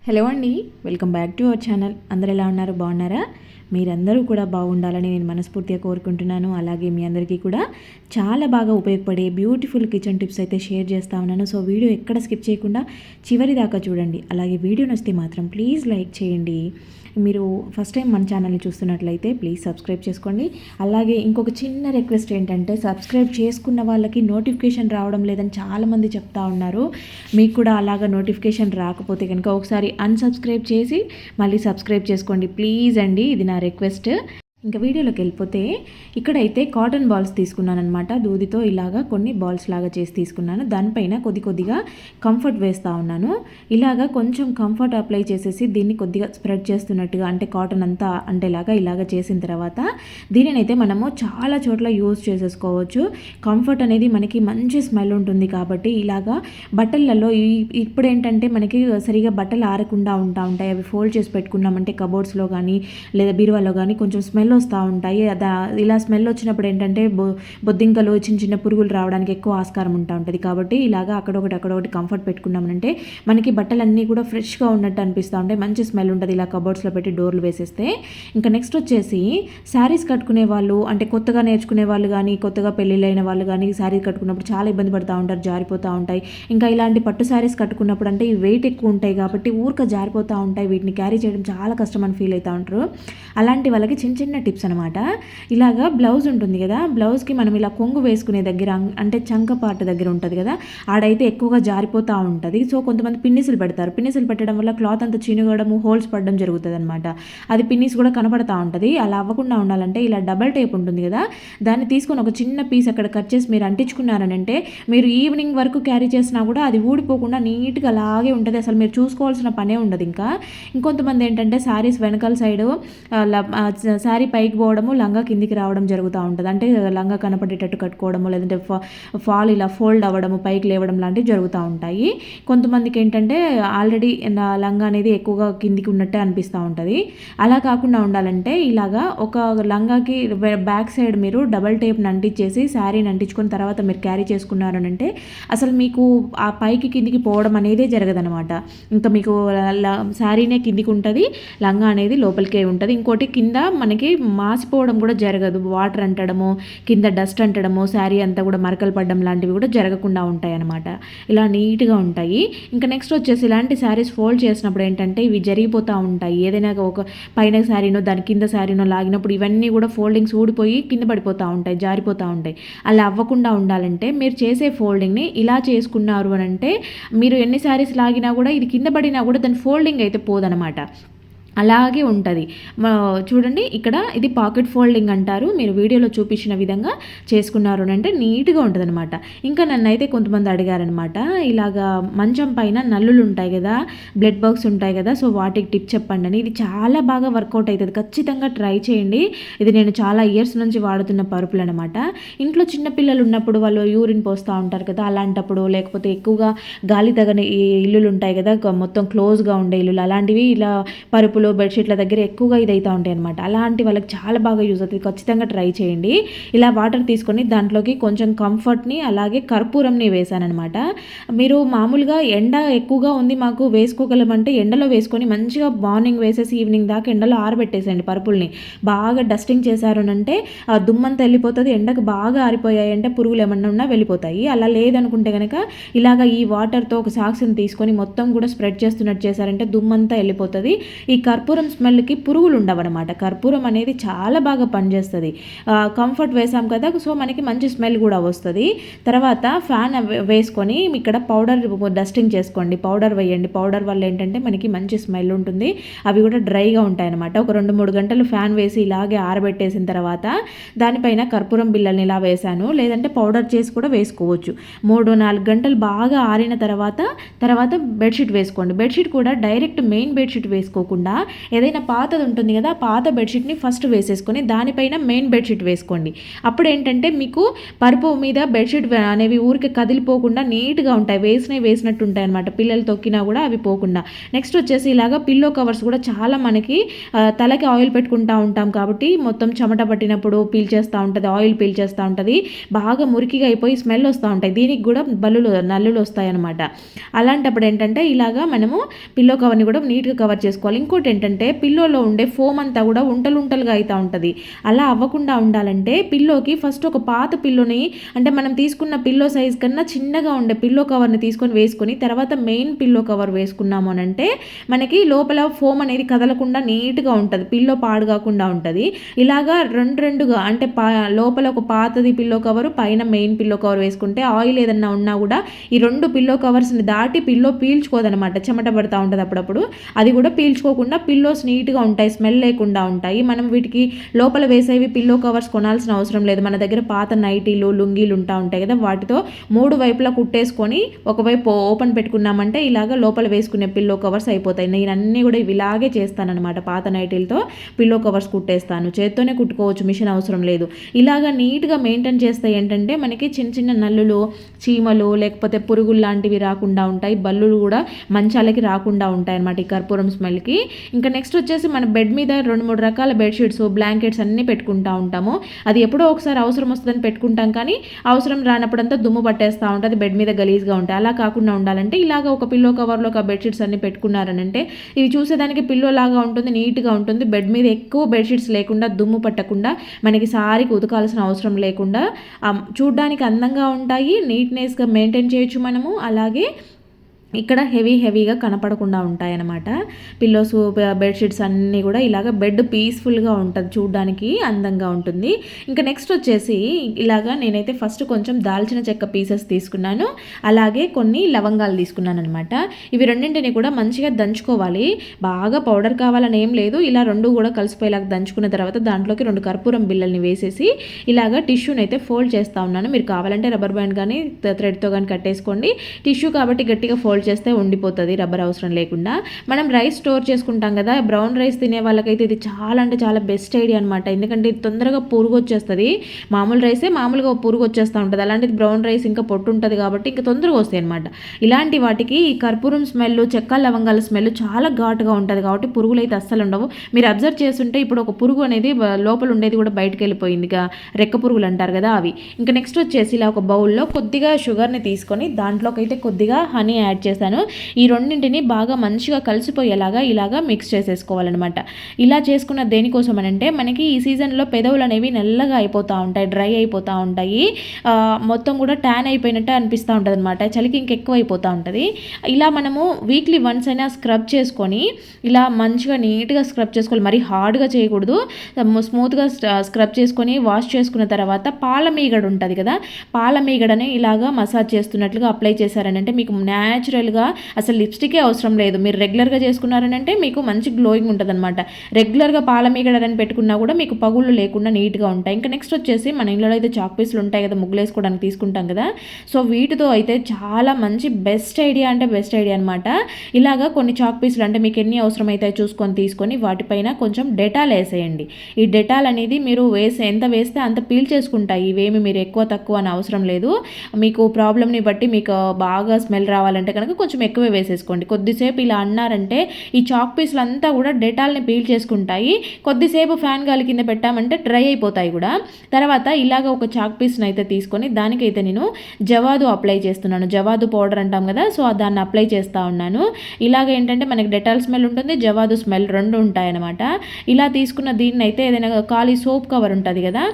Hello అండి, welcome back to our channel. అందరు ఎలా ఉన్నారు? బాగున్నారా? మీరందరూ కూడా బాగుండాలని నేను మనస్ఫూర్తిగా కోరుకుంటున్నాను. అలాగే మీ అందరికీ కూడా చాలా బాగా ఉపయోగపడే బ్యూటిఫుల్ కిచెన్ టిప్స్ అయితే షేర్ చేస్తూ ఉన్నాను. సో వీడియో ఎక్కడ స్కిప్ చేయకుండా చివరి దాకా చూడండి. అలాగే వీడియో నచ్చితే మాత్రం ప్లీజ్ లైక్ చేయండి. మీరు ఫస్ట్ టైం మన ఛానల్ని చూస్తున్నట్లయితే ప్లీజ్ సబ్స్క్రైబ్ చేసుకోండి. అలాగే ఇంకొక చిన్న రిక్వెస్ట్ ఏంటంటే, సబ్స్క్రైబ్ చేసుకున్న వాళ్ళకి నోటిఫికేషన్ రావడం లేదని చాలామంది చెప్తా ఉన్నారు. మీకు కూడా అలాగా నోటిఫికేషన్ రాకపోతే కనుక ఒకసారి అన్సబ్స్క్రైబ్ చేసి మళ్ళీ సబ్స్క్రైబ్ చేసుకోండి ప్లీజ్ అండి. ఇది నా రిక్వెస్ట్. ఇంకా వీడియోలోకి వెళ్ళిపోతే, ఇక్కడైతే కాటన్ బాల్స్ తీసుకున్నాను అనమాట. దూదితో ఇలాగా కొన్ని బాల్స్ లాగా చేసి తీసుకున్నాను. దానిపైన కొద్దిగా కంఫర్ట్ వేస్తూ ఉన్నాను. ఇలాగా కొంచెం కంఫర్ట్ అప్లై చేసేసి దీన్ని కొద్దిగా స్ప్రెడ్ చేస్తున్నట్టుగా, అంటే కాటన్ అంతా అంటేలాగా ఇలాగ చేసిన తర్వాత దీనినైతే మనము చాలా చోట్ల యూజ్ చేసేసుకోవచ్చు. కంఫర్ట్ అనేది మనకి మంచి స్మెల్ ఉంటుంది కాబట్టి ఇలాగా బట్టలలో ఇప్పుడు ఏంటంటే మనకి సరిగా బట్టలు ఆరకుండా ఉంటాయి. అవి ఫోల్డ్ చేసి పెట్టుకున్నామంటే కబోర్డ్స్లో కానీ లేదా బీరువాలో కానీ కొంచెం స్మెల్ వస్తూ ఉంటాయి. ఇలా స్మెల్ వచ్చినప్పుడు ఏంటంటే బొద్దింకలు, చిన్న చిన్న పురుగులు రావడానికి ఎక్కువ ఆస్కారం ఉంటుంది. కాబట్టి ఇలాగా అక్కడొకటి కంఫర్ట్ పెట్టుకున్నామనంటే మనకి బట్టలన్నీ కూడా ఫ్రెష్గా ఉన్నట్టు అనిపిస్తూ ఉంటాయి. మంచి స్మెల్ ఉంటుంది ఇలా కబోర్డ్స్లో పెట్టి డోర్లు వేసేస్తే. ఇంకా నెక్స్ట్ వచ్చేసి, శారీస్ కట్టుకునే వాళ్ళు, అంటే కొత్తగా నేర్చుకునే వాళ్ళు కానీ కొత్తగా పెళ్ళిళ్ళైన వాళ్ళు కానీ శారీ కట్టుకున్నప్పుడు చాలా ఇబ్బంది పడుతూ ఉంటారు, జారిపోతూ ఉంటాయి. ఇంకా ఇలాంటి పట్టు శారీస్ కట్టుకున్నప్పుడు అంటే ఈ వెయిట్ ఎక్కువ ఉంటాయి కాబట్టి ఊరిక జారిపోతూ ఉంటాయి. వీటిని క్యారీ చేయడం చాలా కష్టం అని ఫీల్ అవుతూ ఉంటారు. అలాంటి వాళ్ళకి చిన్న టిప్స్ అనమాట. ఇలాగా బ్లౌజ్ ఉంటుంది కదా, బ్లౌజ్కి మనం ఇలా కొంగు వేసుకునే దగ్గర, అంటే చంక పార్ట్ దగ్గర ఉంటుంది కదా, ఆడైతే ఎక్కువగా జారిపోతూ ఉంటుంది. సో కొంతమంది పిన్నిసులు పెడతారు. పిన్నిసులు పెట్టడం వల్ల క్లాత్ అంతా చినుగడము, హోల్స్ పడడం జరుగుతుంది అనమాట. అది పిన్నిస్ కూడా కనపడతా ఉంటుంది. అలా అవ్వకుండా ఉండాలంటే ఇలా డబల్ టేప్ ఉంటుంది కదా, దాన్ని తీసుకొని ఒక చిన్న పీస్ అక్కడ కట్ చేసి మీరు అంటించుకున్నారనంటే మీరు ఈవినింగ్ వరకు క్యారీ చేసినా కూడా అది ఊడిపోకుండా నీట్గా అలాగే ఉంటుంది. అసలు మీరు చూసుకోవాల్సిన పనే ఉండదు. ఇంకొంతమంది ఏంటంటే శారీస్ వెనకాల సైడు శారీ పైకి పోవడము, లంగా కిందికి రావడం జరుగుతూ ఉంటుంది. అంటే లంగా కనపడేటట్టు కట్టుకోవడము, లేదంటే ఫాల్ ఇలా ఫోల్డ్ అవ్వడము, పైకి లేవడం లాంటివి జరుగుతూ ఉంటాయి. కొంతమందికి ఏంటంటే ఆల్రెడీ లంగా అనేది ఎక్కువగా కిందికి ఉన్నట్టే అనిపిస్తూ ఉంటుంది. అలా కాకుండా ఉండాలంటే ఇలాగా ఒక లంగాకి బ్యాక్ సైడ్ మీరు డబల్ టేప్ని అంటించేసి శారీని అంటించుకున్న తర్వాత మీరు క్యారీ చేసుకున్నారు అంటే అసలు మీకు ఆ పైకి కిందికి పోవడం అనేదే జరగదనమాట. ఇంకా మీకు శారీనే కిందికి ఉంటుంది, లంగా అనేది లోపలికే ఉంటుంది. ఇంకోటి కింద మనకి మాసిపోవడం కూడా జరగదు. వాటర్ అంటడము, కింద డస్ట్ అంటడము, శారీ అంతా కూడా మరకలు పడడం లాంటివి కూడా జరగకుండా ఉంటాయి అన్నమాట. ఇలా నీట్గా ఉంటాయి. ఇంకా నెక్స్ట్ వచ్చేసి, ఇలాంటి శారీస్ ఫోల్డ్ చేసినప్పుడు ఏంటంటే ఇవి జరిగిపోతూ ఉంటాయి. ఏదైనా ఒక పైన శారీనో దాని కింద శారీనో లాగినప్పుడు ఇవన్నీ కూడా ఫోల్డింగ్స్ ఊడిపోయి కింద పడిపోతూ ఉంటాయి, జారిపోతూ ఉంటాయి. అలా అవ్వకుండా ఉండాలంటే మీరు చేసే ఫోల్డింగ్ని ఇలా చేసుకున్నారు అని అంటే మీరు ఎన్ని శారీస్ లాగినా కూడా ఇది కింద పడినా కూడా దాని ఫోల్డింగ్ అయితే పోదనమాట, అలాగే ఉంటుంది. చూడండి, ఇక్కడ ఇది పాకెట్ ఫోల్డింగ్ అంటారు. మీరు వీడియోలో చూపించిన విధంగా చేసుకున్నారు అంటే నీట్గా ఉంటుంది అనమాట. ఇంకా నన్ను అయితే కొంతమంది అడిగారనమాట, ఇలాగా మంచం పైన నల్లులు ఉంటాయి కదా, బ్లడ్ బాక్స్ ఉంటాయి కదా, సో వాటికి టిప్ చెప్పండి అని. ఇది చాలా బాగా వర్కౌట్ అవుతుంది, ఖచ్చితంగా ట్రై చేయండి. ఇది నేను చాలా ఇయర్స్ నుంచి వాడుతున్న పరుపులు అనమాట. ఇంట్లో చిన్నపిల్లలు ఉన్నప్పుడు వాళ్ళు యూరిన్ పోస్తూ ఉంటారు కదా, అలాంటప్పుడు, లేకపోతే ఎక్కువగా గాలి తగని ఇల్లులు ఉంటాయి కదా, మొత్తం క్లోజ్గా ఉండే ఇల్లులు, అలాంటివి ఇలా పరుపులు, బెడ్షీట్ల దగ్గర ఎక్కువగా ఇదైతే ఉంటాయి అనమాట. అలాంటి వాళ్ళకి చాలా బాగా యూజ్ అవుతుంది, ఖచ్చితంగా ట్రై చేయండి. ఇలా వాటర్ తీసుకొని దాంట్లోకి కొంచెం కంఫర్ట్ని అలాగే కర్పూరంని వేసానమాట. మీరు మామూలుగా ఎండ ఎక్కువగా ఉంది మాకు వేసుకోగలమంటే ఎండలో వేసుకొని మంచిగా మార్నింగ్ వేసేసి ఈవినింగ్ దాకా ఎండలో ఆరబెట్టేసేయండి పరుపుల్ని. బాగా డస్టింగ్ చేశారు అంటే దుమ్మంతా వెళ్ళిపోతుంది. ఎండకు బాగా ఆరిపోయాయి అంటే పురుగులు ఏమన్నా ఉన్నా వెళ్ళిపోతాయి. అలా లేదనుకుంటే కనుక ఇలాగ ఈ వాటర్తో ఒక సాక్స్ని తీసుకొని మొత్తం కూడా స్ప్రెడ్ చేస్తున్నట్టు చేశారంటే దుమ్మంతా వెళ్ళిపోతుంది. ఈ కర్పూరం స్మెల్కి పురుగులు ఉండవన్నమాట. కర్పూరం అనేది చాలా బాగా పనిచేస్తుంది. కంఫర్ట్ వేసాం కదా, సో మనకి మంచి స్మెల్ కూడా వస్తుంది. తర్వాత ఫ్యాన్ వేసుకొని ఇక్కడ పౌడర్ డస్టింగ్ చేసుకోండి, పౌడర్ వేయండి. పౌడర్ వల్ల ఏంటంటే మనకి మంచి స్మెల్ ఉంటుంది, అవి కూడా డ్రైగా ఉంటాయి అనమాట. ఒక 2-3 గంటలు ఫ్యాన్ వేసి ఇలాగే ఆరబెట్టేసిన తర్వాత దానిపైన కర్పూరం బిళ్ళల్ని ఇలా వేసాను, లేదంటే పౌడర్ చేసి కూడా వేసుకోవచ్చు. 3-4 గంటలు బాగా ఆరిన తర్వాత బెడ్షీట్ వేసుకోండి. బెడ్షీట్ కూడా డైరెక్ట్ మెయిన్ బెడ్షీట్ వేసుకోకుండా ఏదైనా పాతది ఉంటుంది కదా, పాత బెడ్షీట్ని ఫస్ట్ వేసేసుకొని దానిపైన మెయిన్ బెడ్షీట్ వేసుకోండి. అప్పుడు ఏంటంటే మీకు పరుపు మీద బెడ్షీట్ అనేవి ఊరికి కదిలిపోకుండా నీట్గా ఉంటాయి, వేసినట్టు ఉంటాయి అనమాట. పిల్లలు తొక్కినా కూడా అవి పోకుండా. నెక్స్ట్ వచ్చేసి ఇలాగా పిల్లో కవర్స్ కూడా చాలా మనకి తలకి ఆయిల్ పెట్టుకుంటూ ఉంటాం కాబట్టి మొత్తం చెమట పట్టినప్పుడు పీల్చేస్తూ ఉంటుంది, ఆయిల్ పీల్చేస్తూ ఉంటుంది, బాగా మురికిగా అయిపోయి స్మెల్ వస్తూ ఉంటాయి. దీనికి కూడా నల్లులు వస్తాయి అనమాట. అలాంటప్పుడు ఏంటంటే ఇలాగా మనము పిల్లో కవర్ని కూడా నీట్గా కవర్ చేసుకోవాలి. ఇంకోటి ఏంటంటే పిల్లోలో ఉండే ఫోమ్ అంతా కూడా ఉంటలుగా అవుతూ ఉంటుంది. అలా అవ్వకుండా ఉండాలంటే పిల్లోకి ఫస్ట్ ఒక పాత పిల్లోని, అంటే మనం తీసుకున్న పిల్లో సైజ్ కన్నా చిన్నగా ఉండే పిల్లో కవర్ని తీసుకొని వేసుకొని తర్వాత మెయిన్ పిల్లో కవర్ వేసుకున్నాము అని అంటే మనకి లోపల ఫోమ్ అనేది కదలకుండా నీట్గా ఉంటుంది, పిల్లో పాడు కాకుండా ఉంటుంది. ఇలాగా రెండుగా అంటే లోపల ఒక పాతది పిల్లో కవరు, పైన మెయిన్ పిల్లో కవర్ వేసుకుంటే ఆయిల్ ఏదన్నా ఉన్నా కూడా ఈ రెండు పిల్లో కవర్స్ని దాటి పిల్లో పీల్చుకోదనమాట, చెమట పడుతూ ఉంటుంది అప్పుడప్పుడు. అది కూడా పీల్చుకోకుండా పిల్లోస్ నీట్గా ఉంటాయి, స్మెల్ లేకుండా ఉంటాయి. మనం వీటికి లోపల వేసేవి పిల్లో కవర్స్ కొనాల్సిన అవసరం లేదు. మన దగ్గర పాత నైటీలు, లుంగీలు ఉంటాయి కదా, వాటితో 3 వైపులా కుట్టేసుకొని ఒకవైపు ఓపెన్ పెట్టుకున్నామంటే ఇలాగ లోపల వేసుకునే పిల్లో కవర్స్ అయిపోతాయి. నేను అన్నీ కూడా ఇలాగే చేస్తానన్నమాట. పాత నైటీలతో పిల్లో కవర్స్ కుట్టేస్తాను, చేత్తోనే కుట్టుకోవచ్చు, మిషన్ అవసరం లేదు. ఇలాగ నీట్గా మెయింటైన్ చేస్తే ఏంటంటే మనకి చిన్న నల్లులు, చీమలు లేకపోతే పురుగులు లాంటివి రాకుండా ఉంటాయి. బల్లులు కూడా మంచాలకి రాకుండా ఉంటాయి అన్నమాట ఈ కర్పూరం స్మెల్కి. ఇంకా నెక్స్ట్ వచ్చేసి మన బెడ్ మీద 2-3 రకాల బెడ్షీట్స్, బ్లాంకెట్స్ అన్నీ పెట్టుకుంటూ ఉంటాము. అది ఎప్పుడో ఒకసారి అవసరం వస్తుందని పెట్టుకుంటాం, కానీ అవసరం రానప్పుడంతా దుమ్ము పట్టేస్తూ ఉంటుంది, బెడ్ మీద గలీజ్గా ఉంటాయి. అలా కాకుండా ఉండాలంటే ఇలాగ ఒక పిల్లో కవర్లో ఒక బెడ్షీట్స్ అన్ని పెట్టుకున్నారనంటే ఇది చూసేదానికి పిల్లో లాగా ఉంటుంది, నీట్గా ఉంటుంది. బెడ్ మీద ఎక్కువ బెడ్షీట్స్ లేకుండా, దుమ్ము పట్టకుండా, మనకి సారికి ఉతకాల్సిన అవసరం లేకుండా చూడ్డానికి అందంగా ఉంటాయి, నీట్నెస్గా మెయింటైన్ చేయొచ్చు మనము. అలాగే ఇక్కడ హెవీగా కనపడకుండా ఉంటాయన్నమాట. పిల్లోస్, బెడ్షీట్స్ అన్నీ కూడా ఇలాగ బెడ్ పీస్ఫుల్గా ఉంటుంది, చూడడానికి అందంగా ఉంటుంది. ఇంకా నెక్స్ట్ వచ్చేసి ఇలాగా నేనైతే ఫస్ట్ కొంచెం దాల్చిన చెక్క పీసెస్ తీసుకున్నాను, అలాగే కొన్ని లవంగాలు తీసుకున్నాను అనమాట. ఇవి రెండింటిని కూడా మంచిగా దంచుకోవాలి, బాగా పౌడర్ కావాలని ఏం లేదు. ఇలా రెండు కూడా కలిసిపోయేలాగా దంచుకున్న తర్వాత దాంట్లోకి 2 కర్పూరం బిళ్ళల్ని వేసేసి ఇలాగ టిష్యూని అయితే ఫోల్డ్ చేస్తూ ఉన్నాను. మీరు కావాలంటే రబ్బర్ బ్యాండ్ కానీ థ్రెడ్తో కానీ కట్టేసుకోండి. టిష్యూ కాబట్టి గట్టిగా ఫోల్డ్ చేస్తే ఉండిపోతుంది, రబ్బర్ అవసరం లేకుండా. మనం రైస్ స్టోర్ చేసుకుంటాం కదా, బ్రౌన్ రైస్ తినే వాళ్ళకైతే ఇది చాలా అంటే చాలా బెస్ట్ ఐడియా అనమాట. ఎందుకంటే ఇది తొందరగా పురుగు వచ్చేస్తుంది. మామూలు రైసే మామూలుగా పురుగు వచ్చేస్తూ ఉంటుంది, అలాంటిది బ్రౌన్ రైస్ ఇంకా పొట్టు ఉంటుంది కాబట్టి ఇంకా తొందరగా వస్తాయి అనమాట. ఇలాంటి వాటికి ఈ కర్పూరం స్మెల్, చెక్క లవంగాల స్మెల్ చాలా ఘాటుగా ఉంటుంది కాబట్టి పురుగులు అయితే అస్సలు ఉండవు. మీరు అబ్జర్వ్ చేస్తుంటే ఇప్పుడు ఒక పురుగు అనేది లోపల ఉండేది కూడా బయటకు వెళ్ళిపోయింది, రెక్క పురుగులు అంటారు కదా అవి. ఇంకా నెక్స్ట్ వచ్చేసి ఇలా ఒక బౌల్లో కొద్దిగా షుగర్ని తీసుకొని దాంట్లోకి అయితే కొద్దిగా హనీ యాడ్ చేశాను. ఈ రెండింటిని బాగా మంచిగా కలిసిపోయేలాగా ఇలాగా మిక్స్ చేసేసుకోవాలన్నమాట. ఇలా చేసుకున్న దేనికోసం అంటే మనకి ఈ సీజన్లో పెదవులు అనేవి నల్లగా అయిపోతూ ఉంటాయి, డ్రై అయిపోతూ ఉంటాయి, మొత్తం కూడా ట్యాన్ అయిపోయినట్టు అనిపిస్తూ ఉంటుంది అనమాట, చలికి ఇంకెక్కువ అయిపోతూ ఉంటుంది. ఇలా మనము వీక్లీ వన్స్ అయినా స్క్రబ్ చేసుకొని ఇలా మంచిగా నీట్గా స్క్రబ్ చేసుకోవాలి, మరీ హార్డ్గా చేయకూడదు, స్మూత్గా స్క్రబ్ చేసుకొని వాష్ చేసుకున్న తర్వాత పాల మీగడ ఉంటుంది కదా, పాల మీగడని ఇలాగా మసాజ్ చేస్తున్నట్లుగా అప్లై చేశారని అంటే మీకు న్యాచురల్గా అసలు లిప్స్టికే అవసరం లేదు. మీరు రెగ్యులర్గా చేసుకున్నారని అంటే మీకు మంచి గ్లోయింగ్ ఉంటుంది అనమాట. రెగ్యులర్గా పాల మీగడని పెట్టుకున్నా కూడా మీకు పగుళ్ళు లేకుండా నీట్గా ఉంటాయి. ఇంకా నెక్స్ట్ వచ్చేసి మన ఇంట్లో అయితే చాక్ పీసులు ఉంటాయి కదా, ముగ్గులు వేసుకోవడానికి తీసుకుంటాం కదా, సో వీటితో అయితే చాలా మంచి బెస్ట్ ఐడియా అంటే బెస్ట్ ఐడియా అనమాట. ఇలాగా కొన్ని చాక్ పీసులు అంటే మీకు ఎన్ని అవసరం అయితే చూసుకొని తీసుకొని వాటిపైన కొంచెం డెటాల్ వేసేయండి. ఈ డెటాల్ అనేది మీరు ఎంత వేస్తే అంత పీల్ చేసుకుంటాయి, ఇవేమి మీరు ఎక్కువ తక్కువ అని అవసరం లేదు. మీకు ప్రాబ్లమ్ని బట్టి మీకు బాగా స్మెల్ రావాలంటే కనుక కొంచెం ఎక్కువే వేసేసుకోండి. కొద్దిసేపు ఇలా అన్నారంటే ఈ చాక్ పీసులు అంతా కూడా డెటాల్ని పీల్ చేసుకుంటాయి. కొద్దిసేపు ఫ్యాన్ గాలి కింద పెట్టామంటే డ్రై అయిపోతాయి కూడా. తర్వాత ఇలాగ ఒక చాక్ పీస్ని అయితే తీసుకొని దానికైతే నేను జవాదు అప్లై చేస్తున్నాను, జవాదు పౌడర్ అంటాం కదా, సో దాన్ని అప్లై చేస్తూ ఉన్నాను. ఇలాగ ఏంటంటే మనకి డెటాల్ స్మెల్ ఉంటుంది, జవాదు స్మెల్ రెండు ఉంటాయన్నమాట. ఇలా తీసుకున్న దీన్ని అయితే ఏదైనా ఖాళీ సోప్ కవర్ ఉంటుంది కదా,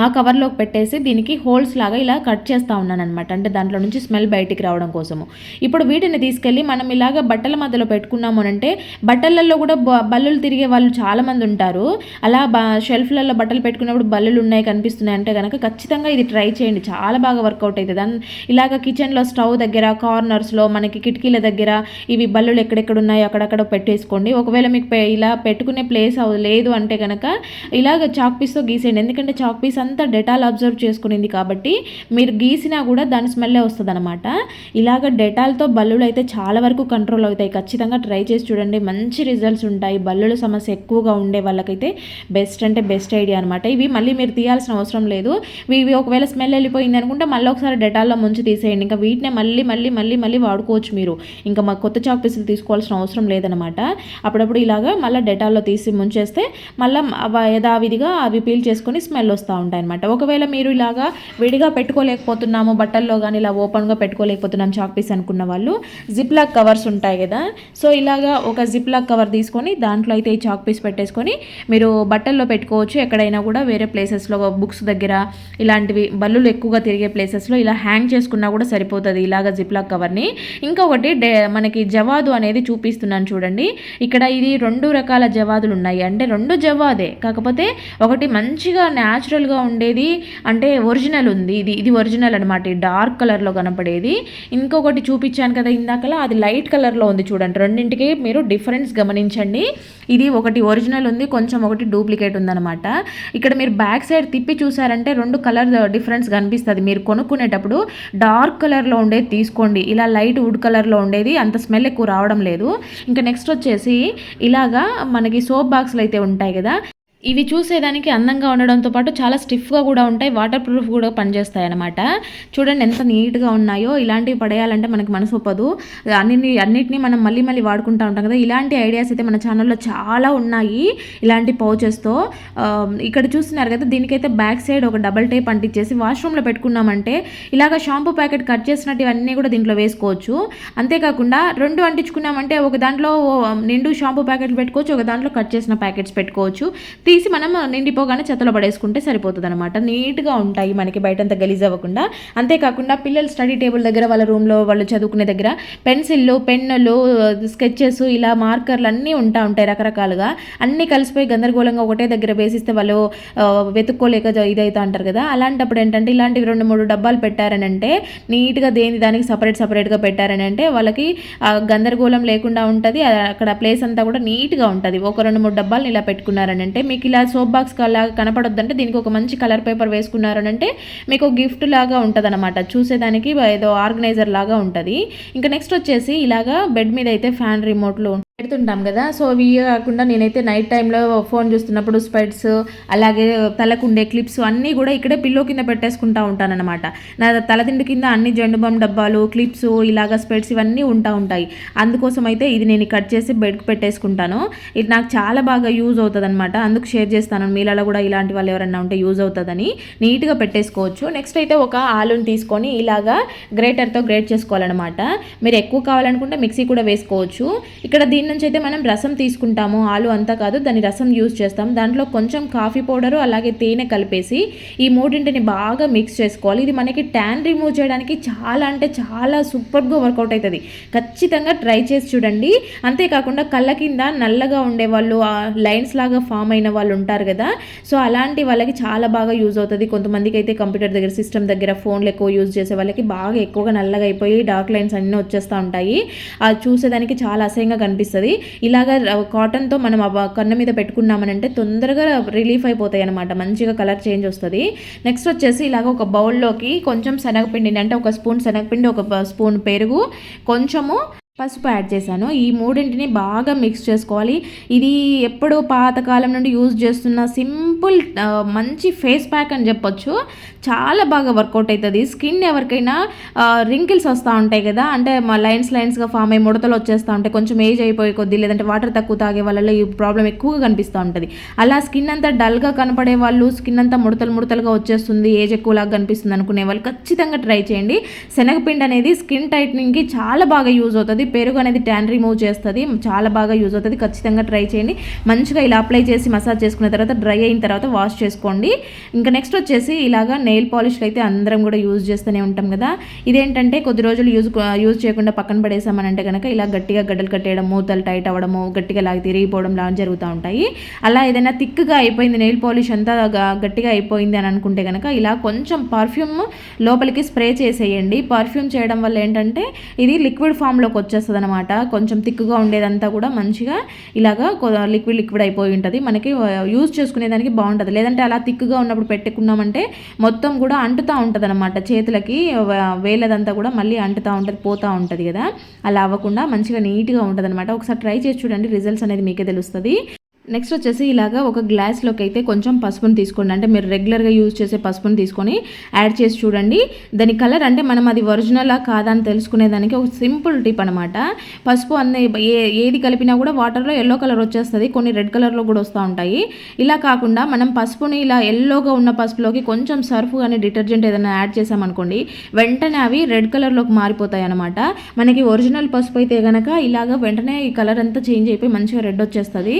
ఆ కవర్లోకి పెట్టేసి దీనికి హోల్స్ లాగా ఇలా కట్ చేస్తూ ఉన్నాను అనమాట, అంటే దాంట్లో నుంచి స్మెల్ బయటికి రావడం కోసము. ఇప్పుడు వీటిని తీసుకెళ్ళి మనం ఇలాగ బట్టల మధ్యలో పెట్టుకున్నాము అంటే బట్టలలో కూడా బల్లులు తిరిగే వాళ్ళు చాలామంది ఉంటారు. అలా షెల్ఫ్లలో బట్టలు పెట్టుకున్నప్పుడు బల్లులు ఉన్నాయి కనిపిస్తున్నాయి అంటే కనుక ఖచ్చితంగా ఇది ట్రై చేయండి, చాలా బాగా వర్కౌట్ అవుతుంది. ఇలాగ కిచెన్లో స్టవ్ దగ్గర, కార్నర్స్లో, మనకి కిటికీల దగ్గర ఇవి బల్లులు ఎక్కడెక్కడ ఉన్నాయో అక్కడక్కడ పెట్టేసుకోండి. ఒకవేళ మీకు ఇలా పెట్టుకునే ప్లేస్ లేదు అంటే కనుక ఇలాగ చాక్ పీస్తో గీసేయండి, ఎందుకంటే చాక్ పీస్ అంతా డెటాల్ అబ్జర్వ్ చేసుకునింది కాబట్టి మీరు గీసినా కూడా దాని స్మెల్లే వస్తుంది అనమాట. ఇలాగ డెటాల్తో బల్లులు అయితే చాలా వరకు కంట్రోల్ అవుతాయి. ఖచ్చితంగా ట్రై చేసి చూడండి, మంచి రిజల్ట్స్ ఉంటాయి. బల్లుల సమస్య ఎక్కువగా ఉండే వాళ్ళకైతే బెస్ట్ అంటే బెస్ట్ ఐడియా అనమాట. ఇవి మళ్ళీ మీరు తీయాల్సిన అవసరం లేదు. ఇవి ఒకవేళ స్మెల్ వెళ్ళిపోయింది అనుకుంటే మళ్ళీ ఒకసారి డెటాల్లో ముంచి తీసేయండి. ఇంకా వీటినే మళ్ళీ మళ్ళీ మళ్ళీ మళ్ళీ వాడుకోవచ్చు మీరు. ఇంకా మా కొత్త చాక్ పీసులు తీసుకోవాల్సిన అవసరం లేదనమాట. అప్పుడప్పుడు ఇలాగా మళ్ళీ డెటాల్లో తీసి ముంచేస్తే మళ్ళీ యథావిధిగా అవి పీల్ చేసుకొని స్మెల్ వస్తూ ఉంటాయి అనమాట. ఒకవేళ మీరు ఇలాగా విడిగా పెట్టుకోలేకపోతున్నాము, బట్టల్లో కానీ ఇలా ఓపెన్గా పెట్టుకోలేకపోతున్నాం చాక్ పీస్ అనుకున్న వాళ్ళు జిప్ లాక్ కవర్స్ ఉంటాయి కదా, సో ఇలాగా ఒక జిప్ లాక్ కవర్ తీసుకొని దాంట్లో అయితే ఈ చాక్ పీస్ పెట్టేసుకొని మీరు బట్టల్లో పెట్టుకోవచ్చు. ఎక్కడైనా కూడా వేరే ప్లేసెస్లో బుక్స్ దగ్గర ఇలాంటివి బల్లులు ఎక్కువగా తిరిగే ప్లేసెస్లో ఇలా హ్యాంగ్ చేసుకున్నా కూడా సరిపోతుంది ఇలాగ జిప్ లాక్ కవర్ని. ఇంకొకటి మనకి జవాదు అనేది చూపిస్తున్నాను చూడండి. ఇక్కడ ఇది 2 రకాల జవాదులు ఉన్నాయి. అంటే 2 జవాదే, కాకపోతే ఒకటి మంచిగా న్యాచురల్గా ఉండేది అంటే ఒరిజినల్ ఉంది. ఇది ఒరిజినల్ అనమాట, డార్క్ కలర్లో కనపడేది. ఇంకొకటి చూపించాను కదా ఇందాకలా, అది లైట్ కలర్లో ఉంది చూడండి. రెండింటికి మీరు డిఫరెన్స్ గమనించండి. ఇది ఒకటి ఒరిజినల్ ఉంది, కొంచెం ఒకటి డూప్లికేట్ ఉందన్నమాట. ఇక్కడ మీరు బ్యాక్ సైడ్ తిప్పి చూసారంటే 2 కలర్ డిఫరెన్స్ కనిపిస్తుంది. మీరు కొనుక్కునేటప్పుడు డార్క్ కలర్లో ఉండేది తీసుకోండి. ఇలా లైట్ వుడ్ కలర్లో ఉండేది అంత స్మెల్ ఎక్కువ రావడం లేదు. ఇంకా నెక్స్ట్ వచ్చేసి ఇలాగా మనకి సోప్ బాక్స్లు అయితే ఉంటాయి కదా, ఇవి చూసేదానికి అందంగా ఉండడంతో పాటు చాలా స్టిఫ్గా కూడా ఉంటాయి, వాటర్ ప్రూఫ్ కూడా పనిచేస్తాయి అనమాట. చూడండి ఎంత నీట్గా ఉన్నాయో. ఇలాంటివి పడేయాలంటే మనకి మనసు ఒప్పదు. అన్నిటినీ మనం మళ్ళీ మళ్ళీ వాడుకుంటూ ఉంటాం కదా. ఇలాంటి ఐడియాస్ అయితే మన ఛానల్లో చాలా ఉన్నాయి ఇలాంటి పౌచెస్తో. ఇక్కడ చూస్తున్నారు కదా, దీనికైతే బ్యాక్ సైడ్ ఒక డబల్ టేప్ అంటించేసి వాష్రూమ్లో పెట్టుకున్నామంటే ఇలాగ షాంపూ ప్యాకెట్ కట్ చేసినట్టు ఇవన్నీ కూడా దీంట్లో వేసుకోవచ్చు. అంతేకాకుండా 2 అంటించుకున్నామంటే ఒక దాంట్లో నిండు షాంపూ ప్యాకెట్లు పెట్టుకోవచ్చు, ఒక దాంట్లో కట్ చేసిన ప్యాకెట్స్ పెట్టుకోవచ్చు. తీసి మనం నిండిపోగానే చెత్తలో పడేసుకుంటే సరిపోతుంది అనమాట. నీట్గా ఉంటాయి, మనకి బయటంతా గలీజ్ అవ్వకుండా. అంతేకాకుండా పిల్లలు స్టడీ టేబుల్ దగ్గర వాళ్ళ రూమ్లో వాళ్ళు చదువుకునే దగ్గర పెన్సిళ్ళు, పెన్నులు, స్కెచెస్, ఇలా మార్కర్లు అన్నీ ఉంటాయి రకరకాలుగా. అన్నీ కలిసిపోయి గందరగోళంగా ఒకటే దగ్గర వేసిస్తే వాళ్ళు వెతుక్కోలేక ఇదైతే అంటారు కదా. అలాంటప్పుడు ఏంటంటే ఇలాంటివి 2-3 డబ్బాలు పెట్టారని అంటే నీట్గా దానికి సపరేట్గా పెట్టారని అంటే వాళ్ళకి గందరగోళం లేకుండా ఉంటుంది. అక్కడ ప్లేస్ అంతా కూడా నీట్గా ఉంటుంది. ఒక 2-3 డబ్బాలు ఇలా పెట్టుకున్నారని అంటే మీకు ఇలా సోప్ బాక్స్ లాగా కనపడొద్దంటే దీనికి ఒక మంచి కలర్ పేపర్ వేసుకున్నారనంటే మీకు గిఫ్ట్ లాగా ఉంటుంది అనమాట. చూసేదానికి ఏదో ఆర్గనైజర్ లాగా ఉంటుంది. ఇంకా నెక్స్ట్ వచ్చేసి ఇలాగా బెడ్ మీద అయితే ఫ్యాన్ రిమోట్లు పెడుతుంటాం కదా. సో ఇవి కాకుండా నేనైతే నైట్ టైంలో ఫోన్ చూస్తున్నప్పుడు స్పెడ్స్, అలాగే తలకుండే క్లిప్స్ అన్నీ కూడా ఇక్కడే పిల్లో కింద పెట్టేసుకుంటూ ఉంటానన్నమాట. నా తలదిండు కింద అన్ని జెండు బామ్ డబ్బాలు, క్లిప్స్, ఇలాగ స్పెడ్స్ ఇవన్నీ ఉంటాయి. అందుకోసం అయితే ఇది నేను కట్ చేసి బెడ్కి పెట్టేసుకుంటాను. ఇది నాకు చాలా బాగా యూజ్ అవుతుంది అనమాట. అందుకు షేర్ చేస్తాను. మీలలో కూడా ఇలాంటి వాళ్ళు ఎవరైనా ఉంటే యూజ్ అవుతుందని నీట్గా పెట్టేసుకోవచ్చు. నెక్స్ట్ అయితే ఒక ఆలుని తీసుకొని ఇలాగా గ్రేటర్తో గ్రేట్ చేసుకోవాలన్నమాట. మీరు ఎక్కువ కావాలనుకుంటే మిక్సీ కూడా వేసుకోవచ్చు. ఇక్కడ దీని నుంచి అయితే మనం రసం తీసుకుంటాము. ఆలు అంతా కాదు, దాని రసం యూజ్ చేస్తాం. దాంట్లో కొంచెం కాఫీ పౌడరు అలాగే తేనె కలిపేసి ఈ మూడింటిని బాగా మిక్స్ చేసుకోవాలి. ఇది మనకి ట్యాన్ రిమూవ్ చేయడానికి చాలా అంటే చాలా సూపర్గా వర్కౌట్ అవుతుంది. ఖచ్చితంగా ట్రై చేసి చూడండి. అంతేకాకుండా కళ్ళ కింద నల్లగా ఉండే వాళ్ళు, లైన్స్ లాగా ఫామ్ అయిన వాళ్ళు ఉంటారు కదా, సో అలాంటి వాళ్ళకి చాలా బాగా యూజ్ అవుతుంది. కొంతమందికి అయితే కంప్యూటర్ దగ్గర, సిస్టమ్ దగ్గర, ఫోన్లు ఎక్కువ యూజ్ చేసే వాళ్ళకి బాగా ఎక్కువగా నల్లగా అయిపోయి డార్క్ లైన్స్ అన్నీ వచ్చేస్తూ ఉంటాయి. అది చూసేదానికి చాలా అసహ్యంగా కనిపిస్తుంది. ఇలాగ కాటన్తో మనం కన్ను మీద పెట్టుకున్నామనంటే తొందరగా రిలీఫ్ అయిపోతాయి అనమాట. మంచిగా కలర్ చేంజ్ వస్తుంది. నెక్స్ట్ వచ్చేసి ఇలాగ ఒక బౌల్లోకి కొంచెం శనగపిండిని, అంటే ఒక స్పూన్ శనగపిండి, ఒక స్పూన్ పెరుగు, కొంచెము పసుపు యాడ్ చేశాను. ఈ మూడింటిని బాగా మిక్స్ చేసుకోవాలి. ఇది ఎప్పుడో పాతకాలం నుండి యూజ్ చేస్తున్న సింపుల్ మంచి ఫేస్ ప్యాక్ అని చెప్పొచ్చు. చాలా బాగా వర్కౌట్ అవుతుంది. స్కిన్ ఎవరికైనా రింకిల్స్ వస్తూ ఉంటాయి కదా, అంటే మా లైన్స్గా ఫామ్ అయ్యి ముడతలు వచ్చేస్తూ ఉంటాయి, కొంచెం ఏజ్ అయిపోయే కొద్దీ, లేదంటే వాటర్ తక్కువ తాగే వాళ్ళలో ఈ ప్రాబ్లం ఎక్కువగా కనిపిస్తూ ఉంటుంది. అలా స్కిన్ అంతా డల్గా కనపడే వాళ్ళు, స్కిన్ అంతా ముడతలుగా వచ్చేస్తుంది, ఏజ్ ఎక్కువలాగా కనిపిస్తుంది అనుకునే వాళ్ళు ఖచ్చితంగా ట్రై చేయండి. శనగపిండి అనేది స్కిన్ టైట్నింగ్కి చాలా బాగా యూజ్ అవుతుంది. పెరుగు అనేది ట్యాన్ రిమూవ్ చేస్తుంది, చాలా బాగా యూజ్ అవుతుంది. ఖచ్చితంగా ట్రై చేయండి. మంచిగా ఇలా అప్లై చేసి మసాజ్ చేసుకున్న తర్వాత డ్రై అయిన తర్వాత వాష్ చేసుకోండి. ఇంకా నెక్స్ట్ వచ్చేసి ఇలాగా నెయిల్ పాలిష్లు అయితే అందరం కూడా యూజ్ చేస్తూనే ఉంటాం కదా. ఇదేంటంటే కొద్ది రోజులు యూజ్ చేయకుండా పక్కన పడేసామనంటే కనుక ఇలా గట్టిగా గడ్డలు కట్టేయడం, మూతలు టైట్ అవ్వడము, గట్టిగా లాగి తిరిగిపోవడం లాగా జరుగుతూ ఉంటాయి. అలా ఏదైనా థిక్గా అయిపోయింది, నెయిల్ పాలిష్ అంతా గట్టిగా అయిపోయింది అని అనుకుంటే కనుక ఇలా కొంచెం పర్ఫ్యూమ్ లోపలికి స్ప్రే చేసేయండి. పర్ఫ్యూమ్ చేయడం వల్ల ఏంటంటే ఇది లిక్విడ్ ఫామ్లోకి వచ్చేస్తుంది అనమాట. కొంచెం థిక్గా ఉండేదంతా కూడా మంచిగా ఇలాగా లిక్విడ్ అయిపోయి ఉంటుంది. మనకి యూజ్ చేసుకునేదానికి బాగుంటుంది. లేదంటే అలా థిక్గా ఉన్నప్పుడు పెట్టుకున్నామంటే మొత్తం కూడా అంటుతూ ఉంటుంది అనమాట చేతులకి, వేలదంతా కూడా మళ్ళీ అంటుతూ ఉంటుంది, పోతూ ఉంటుంది కదా. అలా అవ్వకుండా మంచిగా నీట్గా ఉంటుంది అనమాట. ఒకసారి ట్రై చేసి చూడండి, రిజల్ట్స్ అనేది మీకే తెలుస్తుంది. నెక్స్ట్ వచ్చేసి ఇలాగా ఒక గ్లాస్లోకి అయితే కొంచెం పసుపుని తీసుకోండి. అంటే మీరు రెగ్యులర్గా యూజ్ చేసే పసుపుని తీసుకొని యాడ్ చేసి చూడండి. దాని కలర్ అంటే మనం అది ఒరిజినలా కాదా అని తెలుసుకునేదానికి ఒక సింపుల్ టిప్ అనమాట. పసుపు అన్నీ ఏది కలిపినా కూడా వాటర్లో ఎల్లో కలర్ వచ్చేస్తుంది, కొన్ని రెడ్ కలర్లో కూడా వస్తూ ఉంటాయి. ఇలా కాకుండా మనం పసుపుని ఇలా ఎల్లోగా ఉన్న పసుపులోకి కొంచెం సర్ఫ్ కానీ డిటర్జెంట్ ఏదైనా యాడ్ చేసామనుకోండి, వెంటనే అవి రెడ్ కలర్లోకి మారిపోతాయి అనమాట. మనకి ఒరిజినల్ పసుపు అయితే కనుక ఇలాగ వెంటనే ఈ కలర్ అంతా చేంజ్ అయిపోయి మంచిగా రెడ్ వచ్చేస్తుంది.